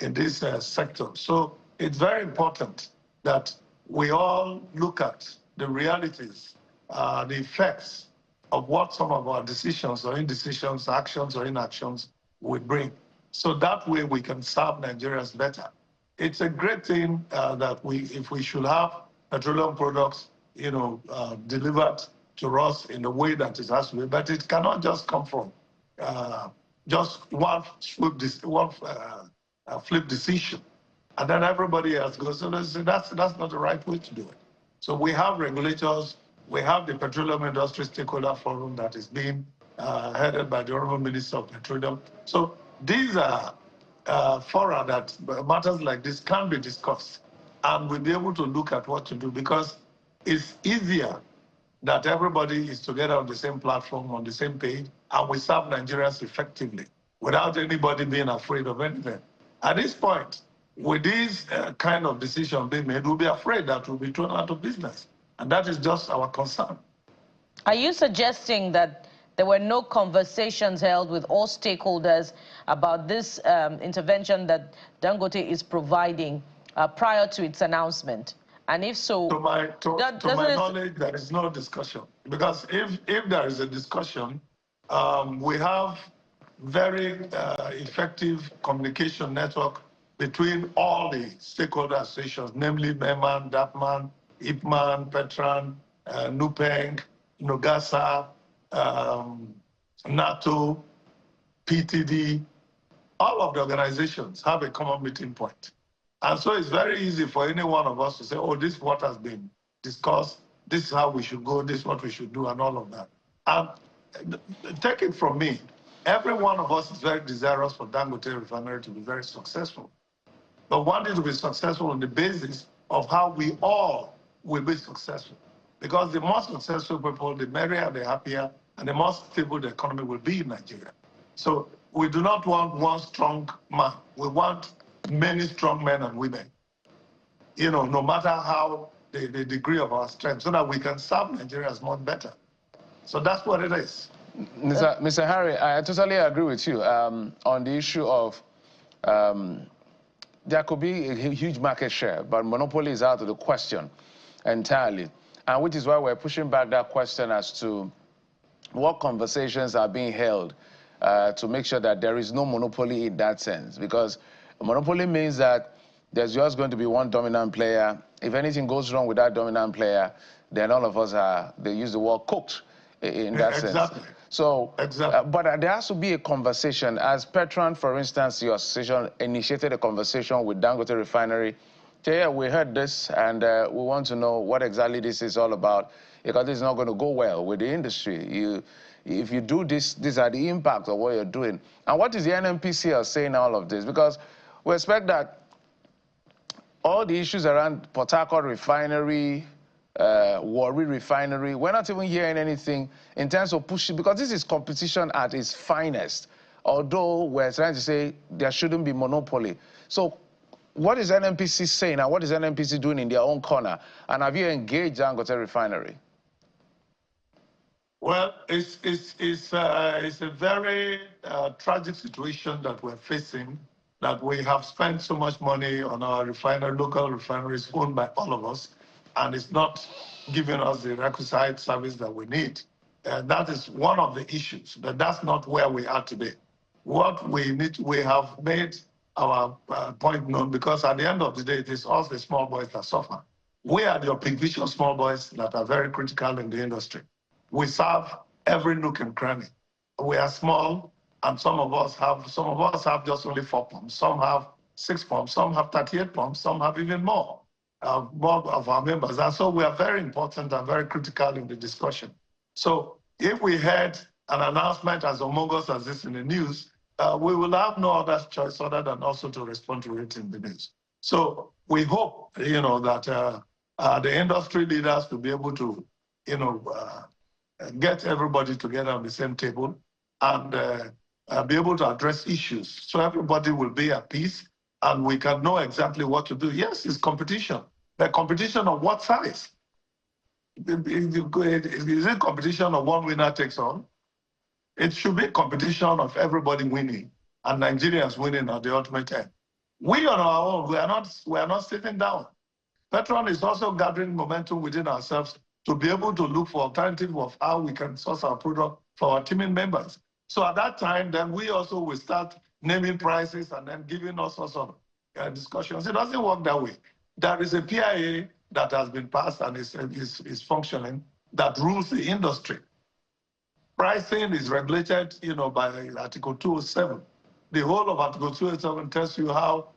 in this sector. So it's very important that we all look at the realities, the effects of what some of our decisions or indecisions, actions or inactions would bring. So that way we can serve Nigerians better. It's a great thing that if we should have petroleum products, delivered to us in the way that it has to be, but it cannot just come from just one flip decision, and then everybody else goes. So that's not the right way to do it. So we have regulators, we have the Petroleum Industry Stakeholder Forum that is being headed by the Honorable Minister of Petroleum. So these are fora that matters like this can be discussed, and we'll be able to look at what to do, because it's easier that everybody is together on the same platform, on the same page, and we serve Nigerians effectively without anybody being afraid of anything. At this point, with this kind of decision being made, we'll be afraid that we'll be thrown out of business. And that is just our concern. Are you suggesting that there were no conversations held with all stakeholders about this intervention that Dangote is providing prior to its announcement? And if so, to my knowledge, there is no discussion. Because if there is a discussion, we have very effective communication network between all the stakeholder associations, namely MEMAN, DAPMAN, IPMAN, PETROAN, NUPENG, NOGASA, NATO, PTD. All of the organizations have a common meeting point. And so it's very easy for any one of us to say, oh, this is what has been discussed, this is how we should go, this is what we should do, and all of that. And take it from me, every one of us is very desirous for Dangote refinery to be very successful. But want it to be successful on the basis of how we all will be successful. Because the more successful people, the merrier, the happier, and the more stable the economy will be in Nigeria. So we do not want one strong man. We want many strong men and women, you know, no matter how the degree of our strength, so that we can serve Nigerians much better. So that's what it is. Mr. Harry, I totally agree with you on the issue of there could be a huge market share, but monopoly is out of the question entirely. And which is why we're pushing back that question as to what conversations are being held to make sure that there is no monopoly in that sense. Because a monopoly means that there's just going to be one dominant player. If anything goes wrong with that dominant player, then all of us are, they use the word cooked in that sense. So, but there has to be a conversation. As PETROAN, for instance, your association initiated a conversation with Dangote Refinery. Yeah, we heard this, and we want to know what exactly this is all about, because this is not going to go well with the industry. If you do this, these are the impacts of what you're doing. And what is the NNPC saying all of this? Because we expect that all the issues around Port Harcourt Refinery, Warri Refinery, we're not even hearing anything in terms of pushing, because this is competition at its finest, although we're trying to say there shouldn't be monopoly. So what is NNPC saying, and what is NNPC doing in their own corner? And have you engaged Dangote Refinery? Well, it's a very tragic situation that we're facing, that we have spent so much money on our refinery, local refineries owned by all of us, and it's not giving us the requisite service that we need. That is one of the issues, but that's not where we are today. What we need, we have made our point known, because at the end of the day, it is us, the small boys, that suffer. We are the opposition small boys that are very critical in the industry. We serve every nook and cranny. We are small, and some of us have just only 4 pumps. Some have 6 pumps. Some have 38 pumps. Some have even more of our members. And so we are very important and very critical in the discussion. So if we had an announcement as humongous as this in the news, we will have no other choice other than also to respond to it in the news. So we hope, you know, that the industry leaders will be able to, you know, get everybody together on the same table and be able to address issues, so everybody will be at peace and we can know exactly what to do. Yes, it's competition. The competition of what size? Is it competition of one winner takes all? It should be competition of everybody winning and Nigerians winning at the ultimate end. We on our own, we are not sitting down. PETROAN is also gathering momentum within ourselves to be able to look for alternatives of how we can source our product for our teaming members. So at that time, then we also will start naming prices and then giving us all sorts of discussions. It doesn't work that way. There is a PIA that has been passed and is functioning that rules the industry. Pricing is regulated, you know, by Article 207. The whole of Article 207 tells you how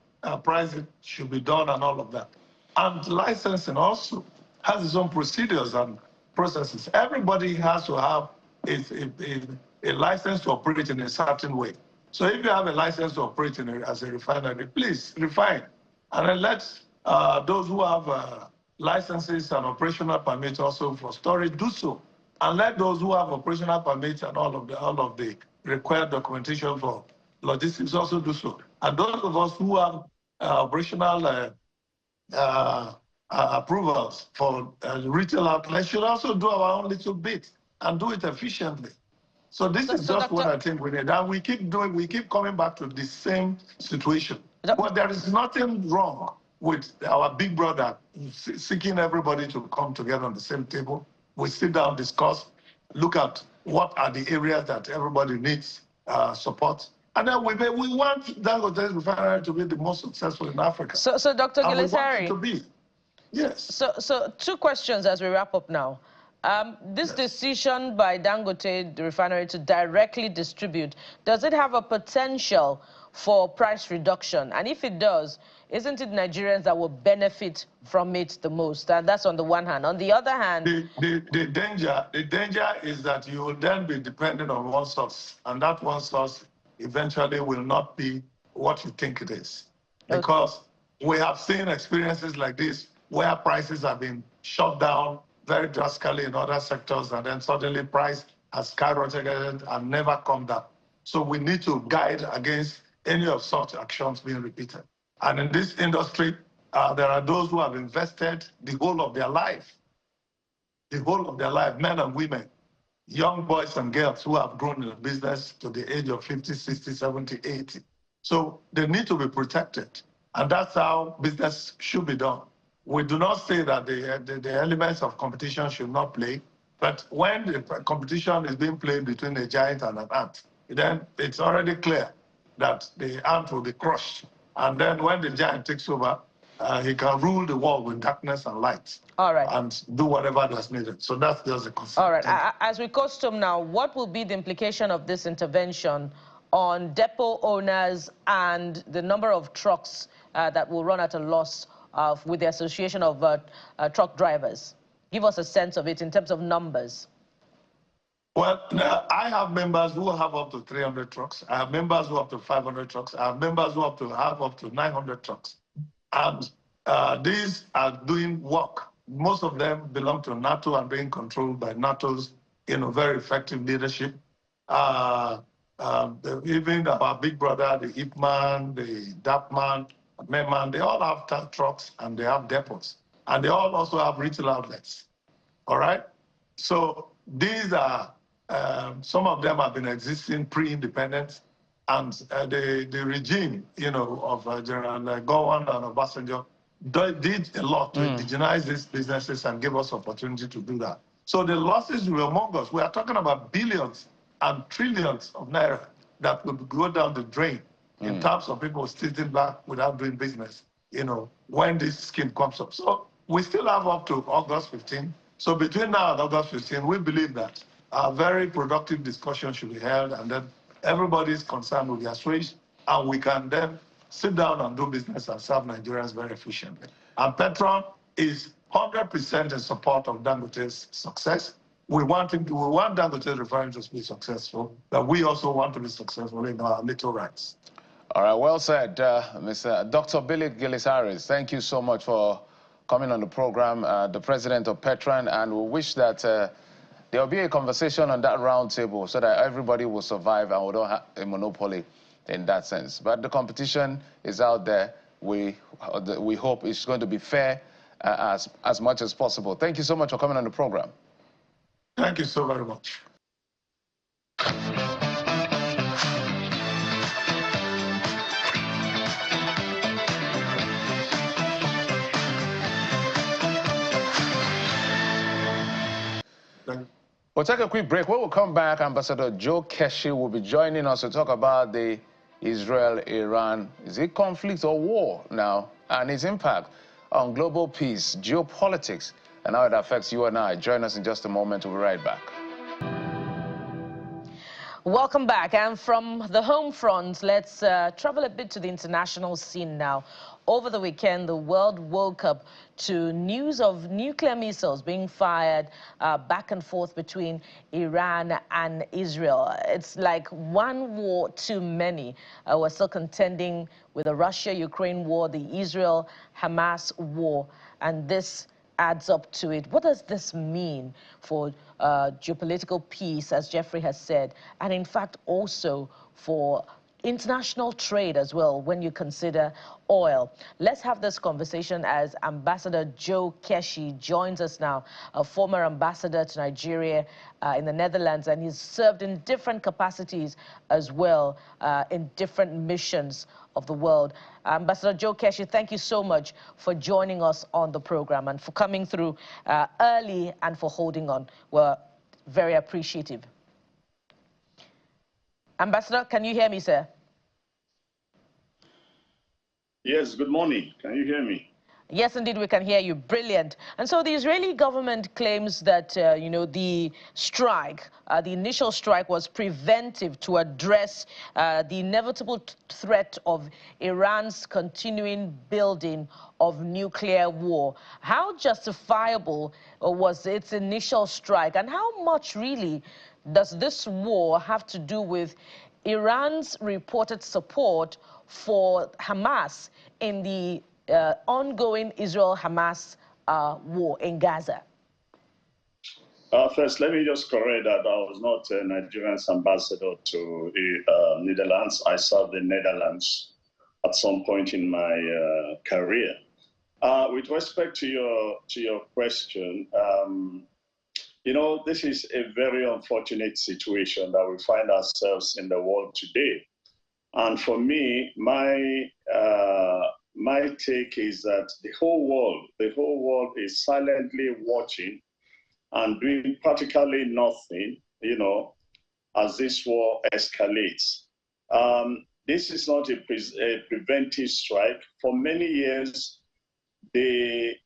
pricing should be done and all of that. And licensing also has its own procedures and processes. Everybody has to have a license to operate in a certain way. So if you have a license to operate as a refinery, please refine. And then let those who have licenses and operational permits also for storage do so. And let those who have operational permits and all of the required documentation for logistics also do so. And those of us who have operational approvals for retail outlets should also do our own little bit and do it efficiently. So this is just what I think we need. And we keep coming back to the same situation. But there is nothing wrong with our big brother seeking everybody to come together on the same table. We sit down, discuss, look at what are the areas that everybody needs support. And then we want Dangote refinery to be the most successful in Africa. So Dr. Gilesari, we want it to be. Yes. So two questions as we wrap up now. This decision by Dangote, the refinery, to directly distribute, does it have a potential for price reduction? And if it does, isn't it Nigerians that will benefit from it the most? And that's on the one hand. On the other hand... The danger is that you will then be dependent on one source, and that one source eventually will not be what you think it is. Because we have seen experiences like this where prices have been shut down very drastically in other sectors, and then suddenly price has skyrocketed and never come down. So we need to guide against any of such actions being repeated. And in this industry, there are those who have invested the whole of their life, men and women, young boys and girls who have grown in the business to the age of 50, 60, 70, 80. So they need to be protected. And that's how business should be done. We do not say that the elements of competition should not play, but when the competition is being played between a giant and an ant, then it's already clear that the ant will be crushed. And then when the giant takes over, he can rule the world with darkness and light. All right. And do whatever that's needed. So that's just a concern. All right. As we custom now, what will be the implication of this intervention on depot owners and the number of trucks that will run at a loss with the Association of Truck Drivers? Give us a sense of it in terms of numbers. Well, I have members who have up to 300 trucks. I have members who have up to 500 trucks. I have members who have up to 900 trucks. And these are doing work. Most of them belong to NATO and being controlled by NATO's very effective leadership. Even our big brother, the Ipman, the Dapman, Meman, they all have trucks and they have depots. And they all also have retail outlets. All right? So these are, some of them have been existing pre-independence. And the regime, of General Gowon and Obasanjo did a lot to indigenize these businesses and give us opportunity to do that. So the losses were among us. We are talking about billions and trillions of naira that will go down the drain in terms of people sitting back without doing business, when this scheme comes up. So we still have up to August 15. So between now and August 15, we believe that a very productive discussion should be held, and then everybody's concerned will be assuaged, and we can then sit down and do business and serve Nigerians very efficiently. And PETROAN is 100% in support of Dangote's success. We want Dangote refinery to be successful, but we also want to be successful in our little rights. All right, well said, Mr. Dr. Billy Gilles-Harris. Thank you so much for coming on the program, the president of PETROAN, and we wish that there will be a conversation on that round table so that everybody will survive and we don't have a monopoly in that sense. But the competition is out there. We hope it's going to be fair as much as possible. Thank you so much for coming on the program. Thank you so very much. We'll take a quick break. When we come back, Ambassador Joe Keshi will be joining us to talk about the Israel-Iran, is it conflict or war now, and its impact on global peace, geopolitics, and how it affects you and I. Join us in just a moment. We'll be right back. Welcome back. And from the home front, let's travel a bit to the international scene now. Over the weekend, the world woke up to news of nuclear missiles being fired back and forth between Iran and Israel. It's like one war too many. We're still contending with the Russia-Ukraine war, the Israel-Hamas war, and this adds up to it. What does this mean for geopolitical peace, as Jeffrey has said, and in fact also for international trade as well when you consider oil. Let's have this conversation as Ambassador Joe Keshi joins us now, a former ambassador to Nigeria in the Netherlands, and he's served in different capacities as well in different missions of the world. Ambassador Joe Keshi, thank you so much for joining us on the program and for coming through early and for holding on. We're very appreciative. Ambassador, can you hear me, sir? Yes, good morning. Can you hear me? Yes, indeed, we can hear you. Brilliant. And so the Israeli government claims that, you know, the strike, the initial strike was preventive to address the inevitable threat of Iran's continuing building of nuclear war. How justifiable was its initial strike, and how much really does this war have to do with Iran's reported support for Hamas in the ongoing Israel-Hamas war in Gaza? First, let me just correct that I was not a Nigerian ambassador to the Netherlands. I served in Netherlands at some point in my career. With respect to your question, you know, this is a very unfortunate situation that we find ourselves in the world today. And for me, my take is that the whole world is silently watching and doing practically nothing, you know, as this war escalates. This is not a preventive strike. For many years, the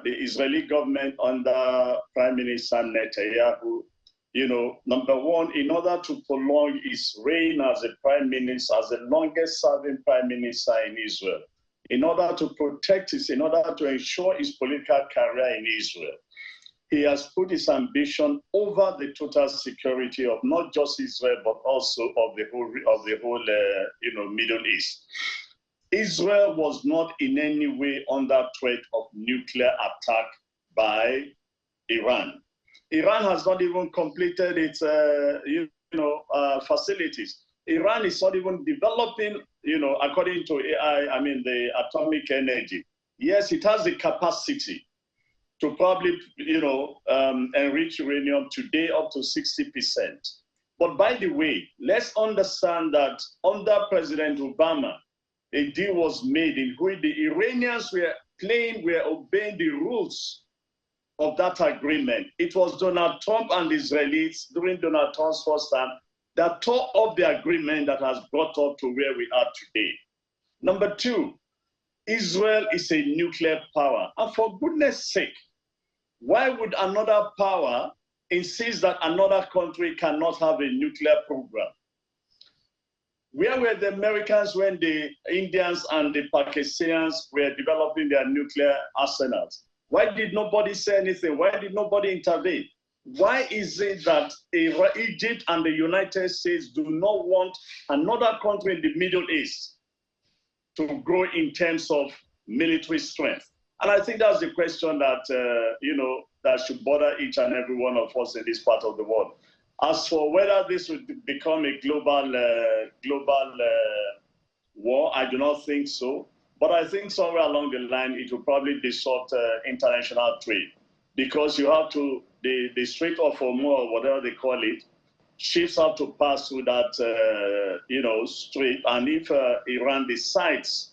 Israeli government under Prime Minister Netanyahu, you know, number one, in order to prolong his reign as a prime minister, as the longest serving prime minister in Israel, in order to protect in order to ensure his political career in Israel, he has put his ambition over the total security of not just Israel, but also of the whole you know, Middle East. Israel was not in any way under threat of nuclear attack by Iran. Iran has not even completed its, facilities. Iran is not even developing, you know, according to AI, I mean, the atomic energy. Yes, it has the capacity to probably, you know, enrich uranium today up to 60%. But by the way, let's understand that under President Obama, a deal was made in which the Iranians were obeying the rules of that agreement. It was Donald Trump and the Israelis during Donald Trump's first term that tore up the agreement that has brought us to where we are today. Number two, Israel is a nuclear power. And for goodness sake, why would another power insist that another country cannot have a nuclear program? Where were the Americans when the Indians and the Pakistanis were developing their nuclear arsenals? Why did nobody say anything? Why did nobody intervene? Why is it that Egypt and the United States do not want another country in the Middle East to grow in terms of military strength? And I think that's the question that, that should bother each and every one of us in this part of the world. As for whether this would become a global war, I do not think so. But I think somewhere along the line, it will probably disrupt international trade, because you have to, the Strait of Hormuz, or whatever they call it, ships have to pass through that, strait. And if Iran decides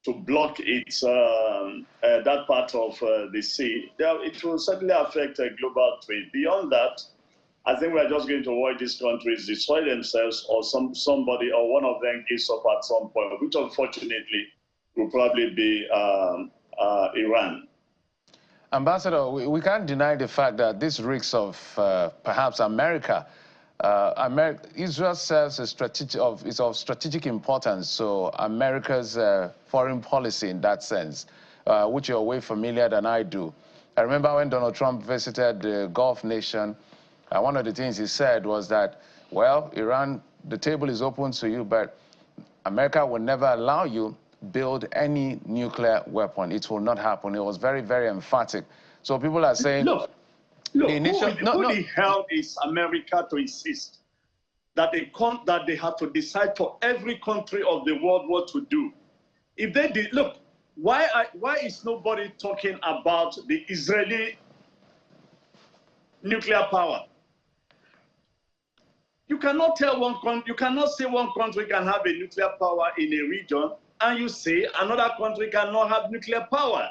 to block its, that part of the sea, it will certainly affect global trade. Beyond that, I think we're just going to watch these countries destroy themselves, or somebody or one of them gives up at some point, which unfortunately will probably be Iran. Ambassador, we can't deny the fact that this reeks of perhaps America. Israel serves is of strategic importance, so America's foreign policy in that sense, which you're way familiar than I do. I remember when Donald Trump visited the Gulf nation, one of the things he said was that, well, Iran, the table is open to you, but America will never allow you build any nuclear weapon. It will not happen. It was very, very emphatic. So people are saying... Look, who the hell is America to insist? that they have to decide for every country of the world what to do. If they did, look, why is nobody talking about the Israeli nuclear power? You cannot say one country can have a nuclear power in a region and you say another country cannot have nuclear power.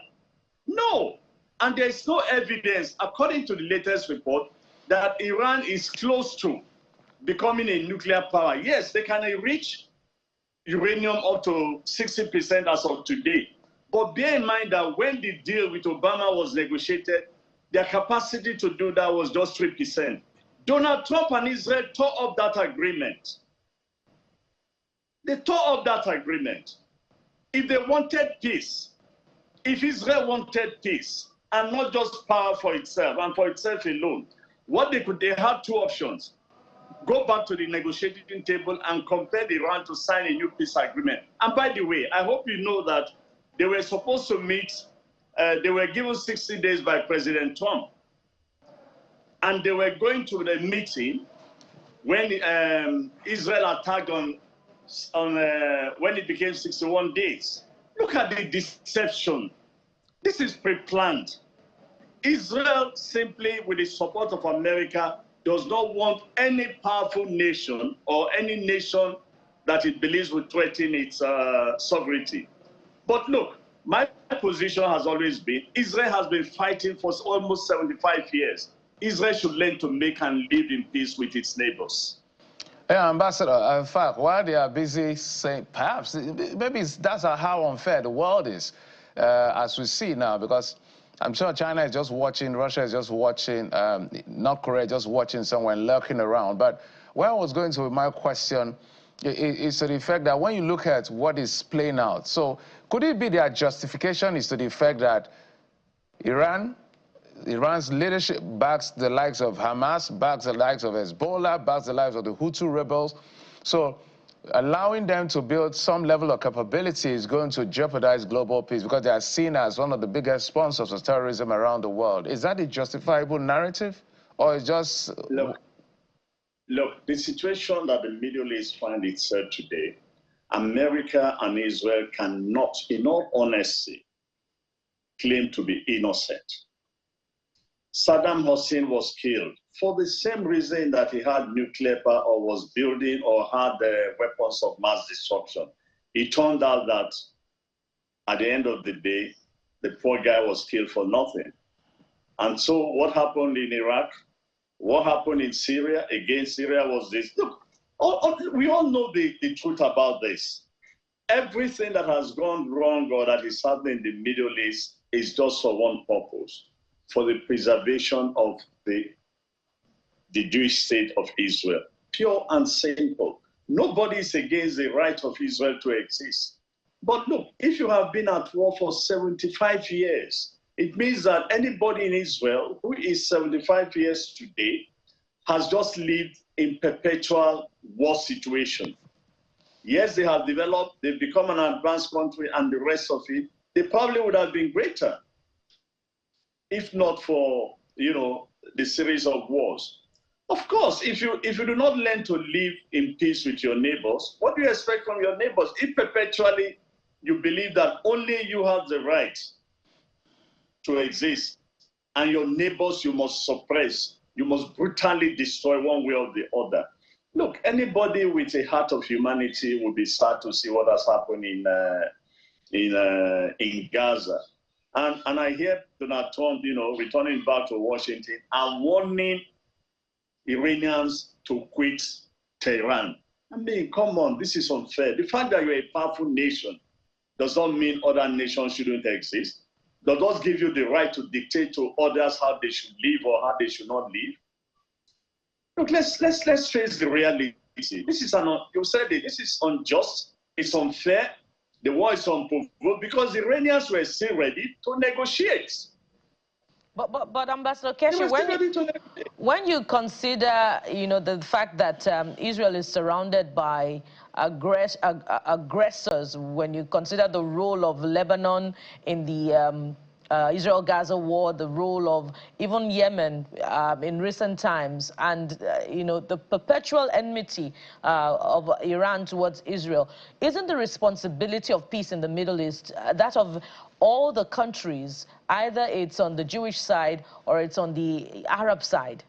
No. And there is no evidence, according to the latest report, that Iran is close to becoming a nuclear power. Yes, they can reach uranium up to 60% as of today. But bear in mind that when the deal with Obama was negotiated, their capacity to do that was just 3%. Donald Trump and Israel tore up that agreement. They tore up that agreement. If they wanted peace, if Israel wanted peace, and not just power for itself and for itself alone, they had two options. Go back to the negotiating table and compel Iran to sign a new peace agreement. And by the way, I hope you know that they were supposed to meet, they were given 60 days by President Trump. And they were going to the meeting when Israel attacked when it became 61 days. Look at the deception. This is pre-planned. Israel, simply with the support of America, does not want any powerful nation or any nation that it believes will threaten its sovereignty. But look, my position has always been, Israel has been fighting for almost 75 years. Israel should learn to make and live in peace with its neighbors. Yeah, Ambassador, in fact, while they are busy saying, perhaps, maybe that's how unfair the world is, as we see now, because I'm sure China is just watching, Russia is just watching, North Korea just watching somewhere and lurking around. But where I was going to with my question is to the effect that when you look at what is playing out, so could it be their justification is to the effect that Iran's leadership backs the likes of Hamas, backs the likes of Hezbollah, backs the likes of the Hutu rebels. So allowing them to build some level of capability is going to jeopardize global peace because they are seen as one of the biggest sponsors of terrorism around the world. Is that a justifiable narrative, or is just... Look, the situation that the Middle East finds itself today, America and Israel cannot, in all honesty, claim to be innocent. Saddam Hussein was killed for the same reason that he had nuclear power or was building or had weapons of mass destruction. It turned out that at the end of the day, the poor guy was killed for nothing. And so what happened in Iraq, what happened in Syria, against Syria was this. Look, we all know the truth about this. Everything that has gone wrong or that is happening in the Middle East is just for one purpose, for the preservation of the Jewish state of Israel. Pure and simple. Nobody is against the right of Israel to exist. But look, if you have been at war for 75 years, it means that anybody in Israel who is 75 years today has just lived in perpetual war situation. Yes, they have developed, they've become an advanced country, and the rest of it, they probably would have been greater if not for, the series of wars. Of course, if you do not learn to live in peace with your neighbors, what do you expect from your neighbors? If perpetually you believe that only you have the right to exist, and your neighbors you must suppress, you must brutally destroy one way or the other. Look, anybody with a heart of humanity will be sad to see what has happened in Gaza. And I hear Donald Trump, returning back to Washington and warning Iranians to quit Tehran. I mean, come on, this is unfair. The fact that you're a powerful nation does not mean other nations shouldn't exist. Does not give you the right to dictate to others how they should live or how they should not live. Look, let's face the reality. This is you said it. This is unjust. It's unfair. The war is unprovoked because the Iranians were still ready to negotiate. But Ambassador Keshi, when you consider, the fact that Israel is surrounded by aggressors, when you consider the role of Lebanon in the Israel-Gaza war, the role of even Yemen in recent times, and you know, the perpetual enmity of Iran towards Israel, isn't the responsibility of peace in the Middle East that of all the countries, either it's on the Jewish side or it's on the Arab side?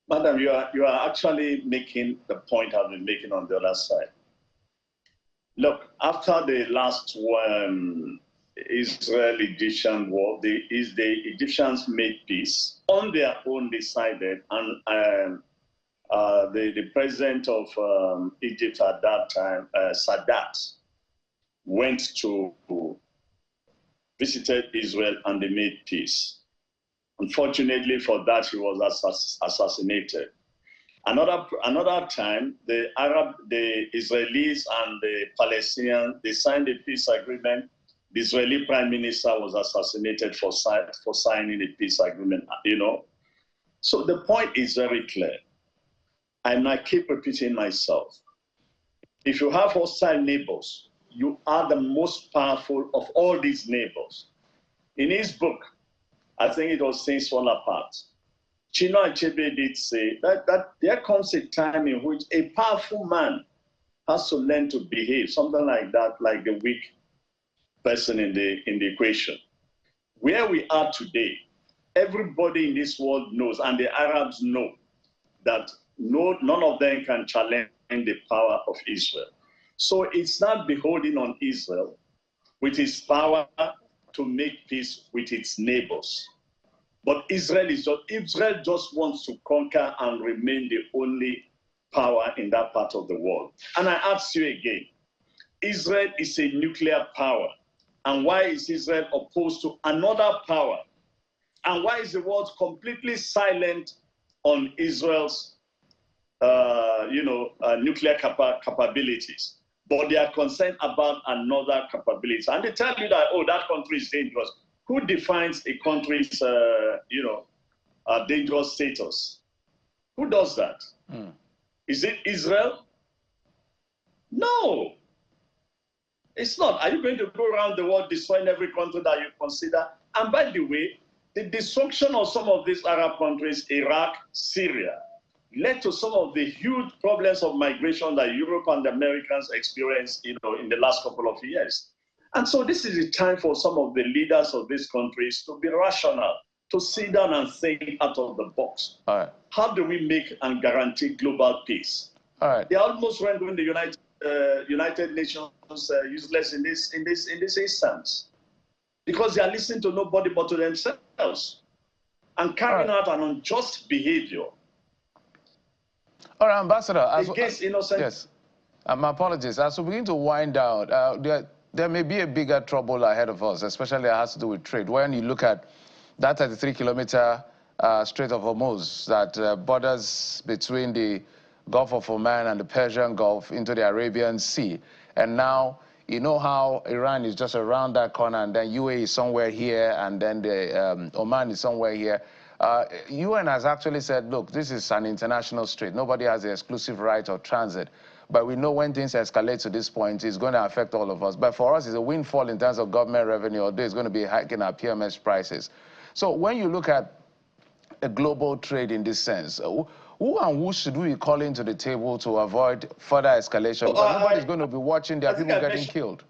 Madam, you are actually making the point I've been making on the other side. Look, after the last Israel-Egyptian war, the Egyptians made peace on their own, decided, and the president of Egypt at that time, Sadat, went to visited Israel and they made peace. Unfortunately for that, he was assassinated. Another time, the Israelis and the Palestinians, they signed a peace agreement. The Israeli prime minister was assassinated for signing a peace agreement, you know. So the point is very clear. And I keep repeating myself. If you have hostile neighbors, you are the most powerful of all these neighbors. In his book, I think it was Things Fall Apart, Chinua Achebe did say that there comes a time in which a powerful man has to learn to behave, something like that, like the weak person in the equation. Where we are today, everybody in this world knows, and the Arabs know, that none of them can challenge the power of Israel. So it's not beholding on Israel with its power to make peace with its neighbors. But Israel just wants to conquer and remain the only power in that part of the world. And I ask you again, Israel is a nuclear power. And why is Israel opposed to another power? And why is the world completely silent on Israel's nuclear capabilities? But they are concerned about another capability. And they tell you that, oh, that country is dangerous. Who defines a country's, dangerous status? Who does that? Is it Israel? No, it's not. Are you going to go around the world destroying every country that you consider? And by the way, the destruction of some of these Arab countries, Iraq, Syria, led to some of the huge problems of migration that Europe and the Americans experienced, in the last couple of years. And so this is the time for some of the leaders of these countries to be rational, to sit down and think out of the box. All right. How do we make and guarantee global peace? All right. They're almost rendering the United Nations useless in this instance, because they are listening to nobody but to themselves and carrying out an unjust behavior. All right, Ambassador. Against innocent. Yes. My apologies. As we begin to wind down, there may be a bigger trouble ahead of us, especially it has to do with trade. When you look at that 33-kilometer Strait of Hormuz that borders between the Gulf of Oman and the Persian Gulf into the Arabian Sea. And now, you know how Iran is just around that corner, and then UAE is somewhere here, and then the Oman is somewhere here. UN has actually said, look, this is an international strait. Nobody has the exclusive right of transit. But we know when things escalate to this point, it's going to affect all of us. But for us, it's a windfall in terms of government revenue, although it's going to be hiking our PMS prices. So when you look at a global trade in this sense, who and who should we be calling to the table to avoid further escalation? Because nobody's going to be watching. There are people getting killed.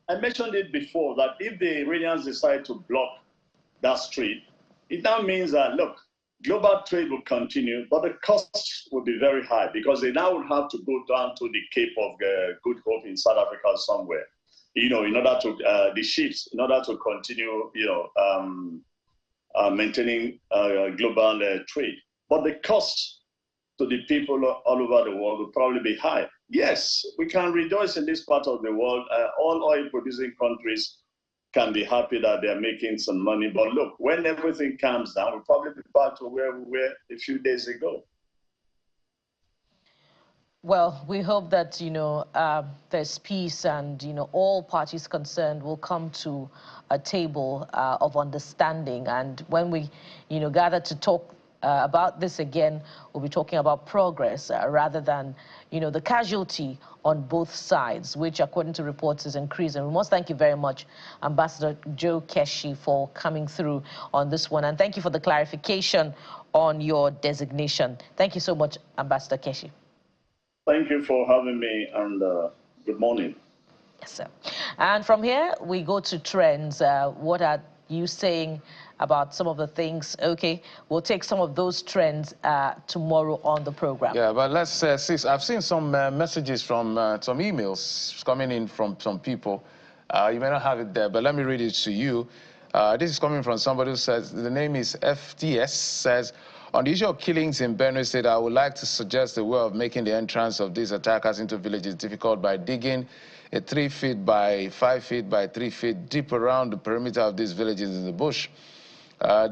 I mentioned it before, that if the Iranians decide to block that strait, it now means that, look, global trade will continue, but the costs will be very high, because they now will have to go down to the Cape of Good Hope in South Africa somewhere, in order to, the ships, in order to continue, maintaining global trade. But the cost to the people all over the world will probably be high. Yes, we can rejoice in this part of the world. All oil-producing countries can be happy that they're making some money. But look, when everything calms down, we'll probably be back to where we were a few days ago. Well, we hope that, there's peace and, all parties concerned will come to a table of understanding. And when we, gather to talk about this again, we'll be talking about progress rather than, the casualty on both sides, which, according to reports, is increasing. We must thank you very much, Ambassador Joe Keshi, for coming through on this one. And thank you for the clarification on your designation. Thank you so much, Ambassador Keshi. Thank you for having me, and good morning. Yes, sir. And from here, we go to trends. What are you saying about some of the things? Okay, we'll take some of those trends tomorrow on the program. Yeah, but let's see. I've seen some messages from some emails coming in from some people. You may not have it there, but let me read it to you. This is coming from somebody who says, the name is FTS, says, on the issue of killings in Benue State, I would like to suggest a way of making the entrance of these attackers into villages difficult by digging a 3 feet by 5 feet by 3 feet deep around the perimeter of these villages in the bush.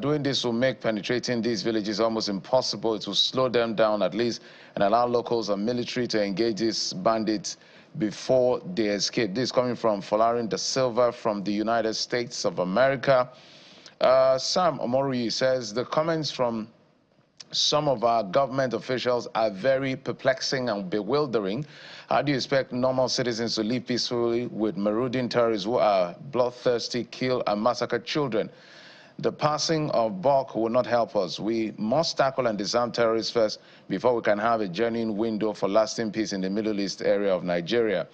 Doing this will make penetrating these villages almost impossible. It will slow them down at least and allow locals and military to engage these bandits before they escape. This is coming from Folarin Da Silva from the United States of America. Sam Omori says the comments from some of our government officials are very perplexing and bewildering. How do you expect normal citizens to live peacefully with marauding terrorists who are bloodthirsty, kill and massacre children? The passing of Bok will not help us. We must tackle and disarm terrorists first before we can have a genuine window for lasting peace in the Middle East area of Nigeria.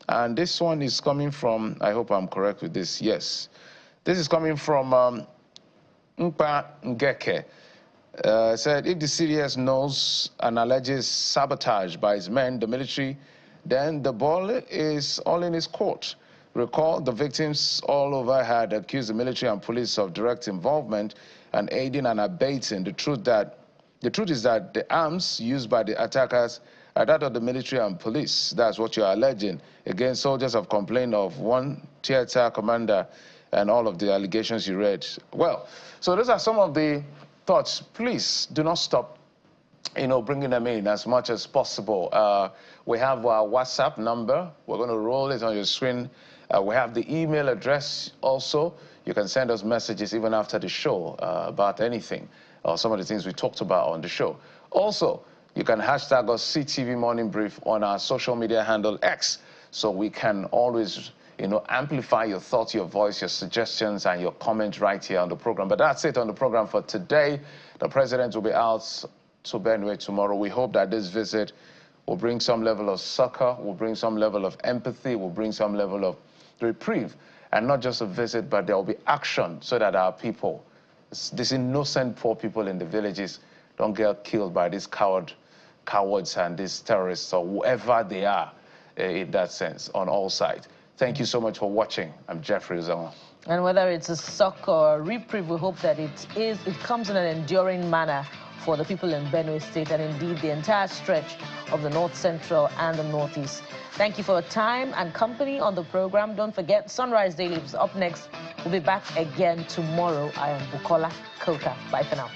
And this one is coming from, I hope I'm correct with this, yes. This is coming from Mpa Ngeke. Said if the CDS knows and alleges sabotage by his men, the military, then the ball is all in his court. Recall, the victims all over had accused the military and police of direct involvement and aiding and abetting. The truth is that the arms used by the attackers are that of the military and police. That's what you're alleging. Again, soldiers have complained of one theater commander and all of the allegations you read. Well, so those are some of the thoughts. Please do not stop, bringing them in as much as possible. We have our WhatsApp number. We're going to roll it on your screen. We have the email address also. You can send us messages even after the show about anything or some of the things we talked about on the show. Also, you can hashtag us CTV Morning Brief on our social media handle X, so we can always amplify your thoughts, your voice, your suggestions, and your comments right here on the program. But that's it on the program for today. The president will be out to Benue tomorrow. We hope that this visit will bring some level of succor, will bring some level of empathy, will bring some level of reprieve. And not just a visit, but there will be action so that our people, these innocent poor people in the villages, don't get killed by these cowards and these terrorists or whoever they are in that sense on all sides. Thank you so much for watching. I'm Jeffrey Uzoma. And whether it's a succor or a reprieve, we hope that it comes in an enduring manner for the people in Benue State and indeed the entire stretch of the North Central and the Northeast. Thank you for your time and company on the program. Don't forget, Sunrise Daily is up next. We'll be back again tomorrow. I am Bukola Kota. Bye for now.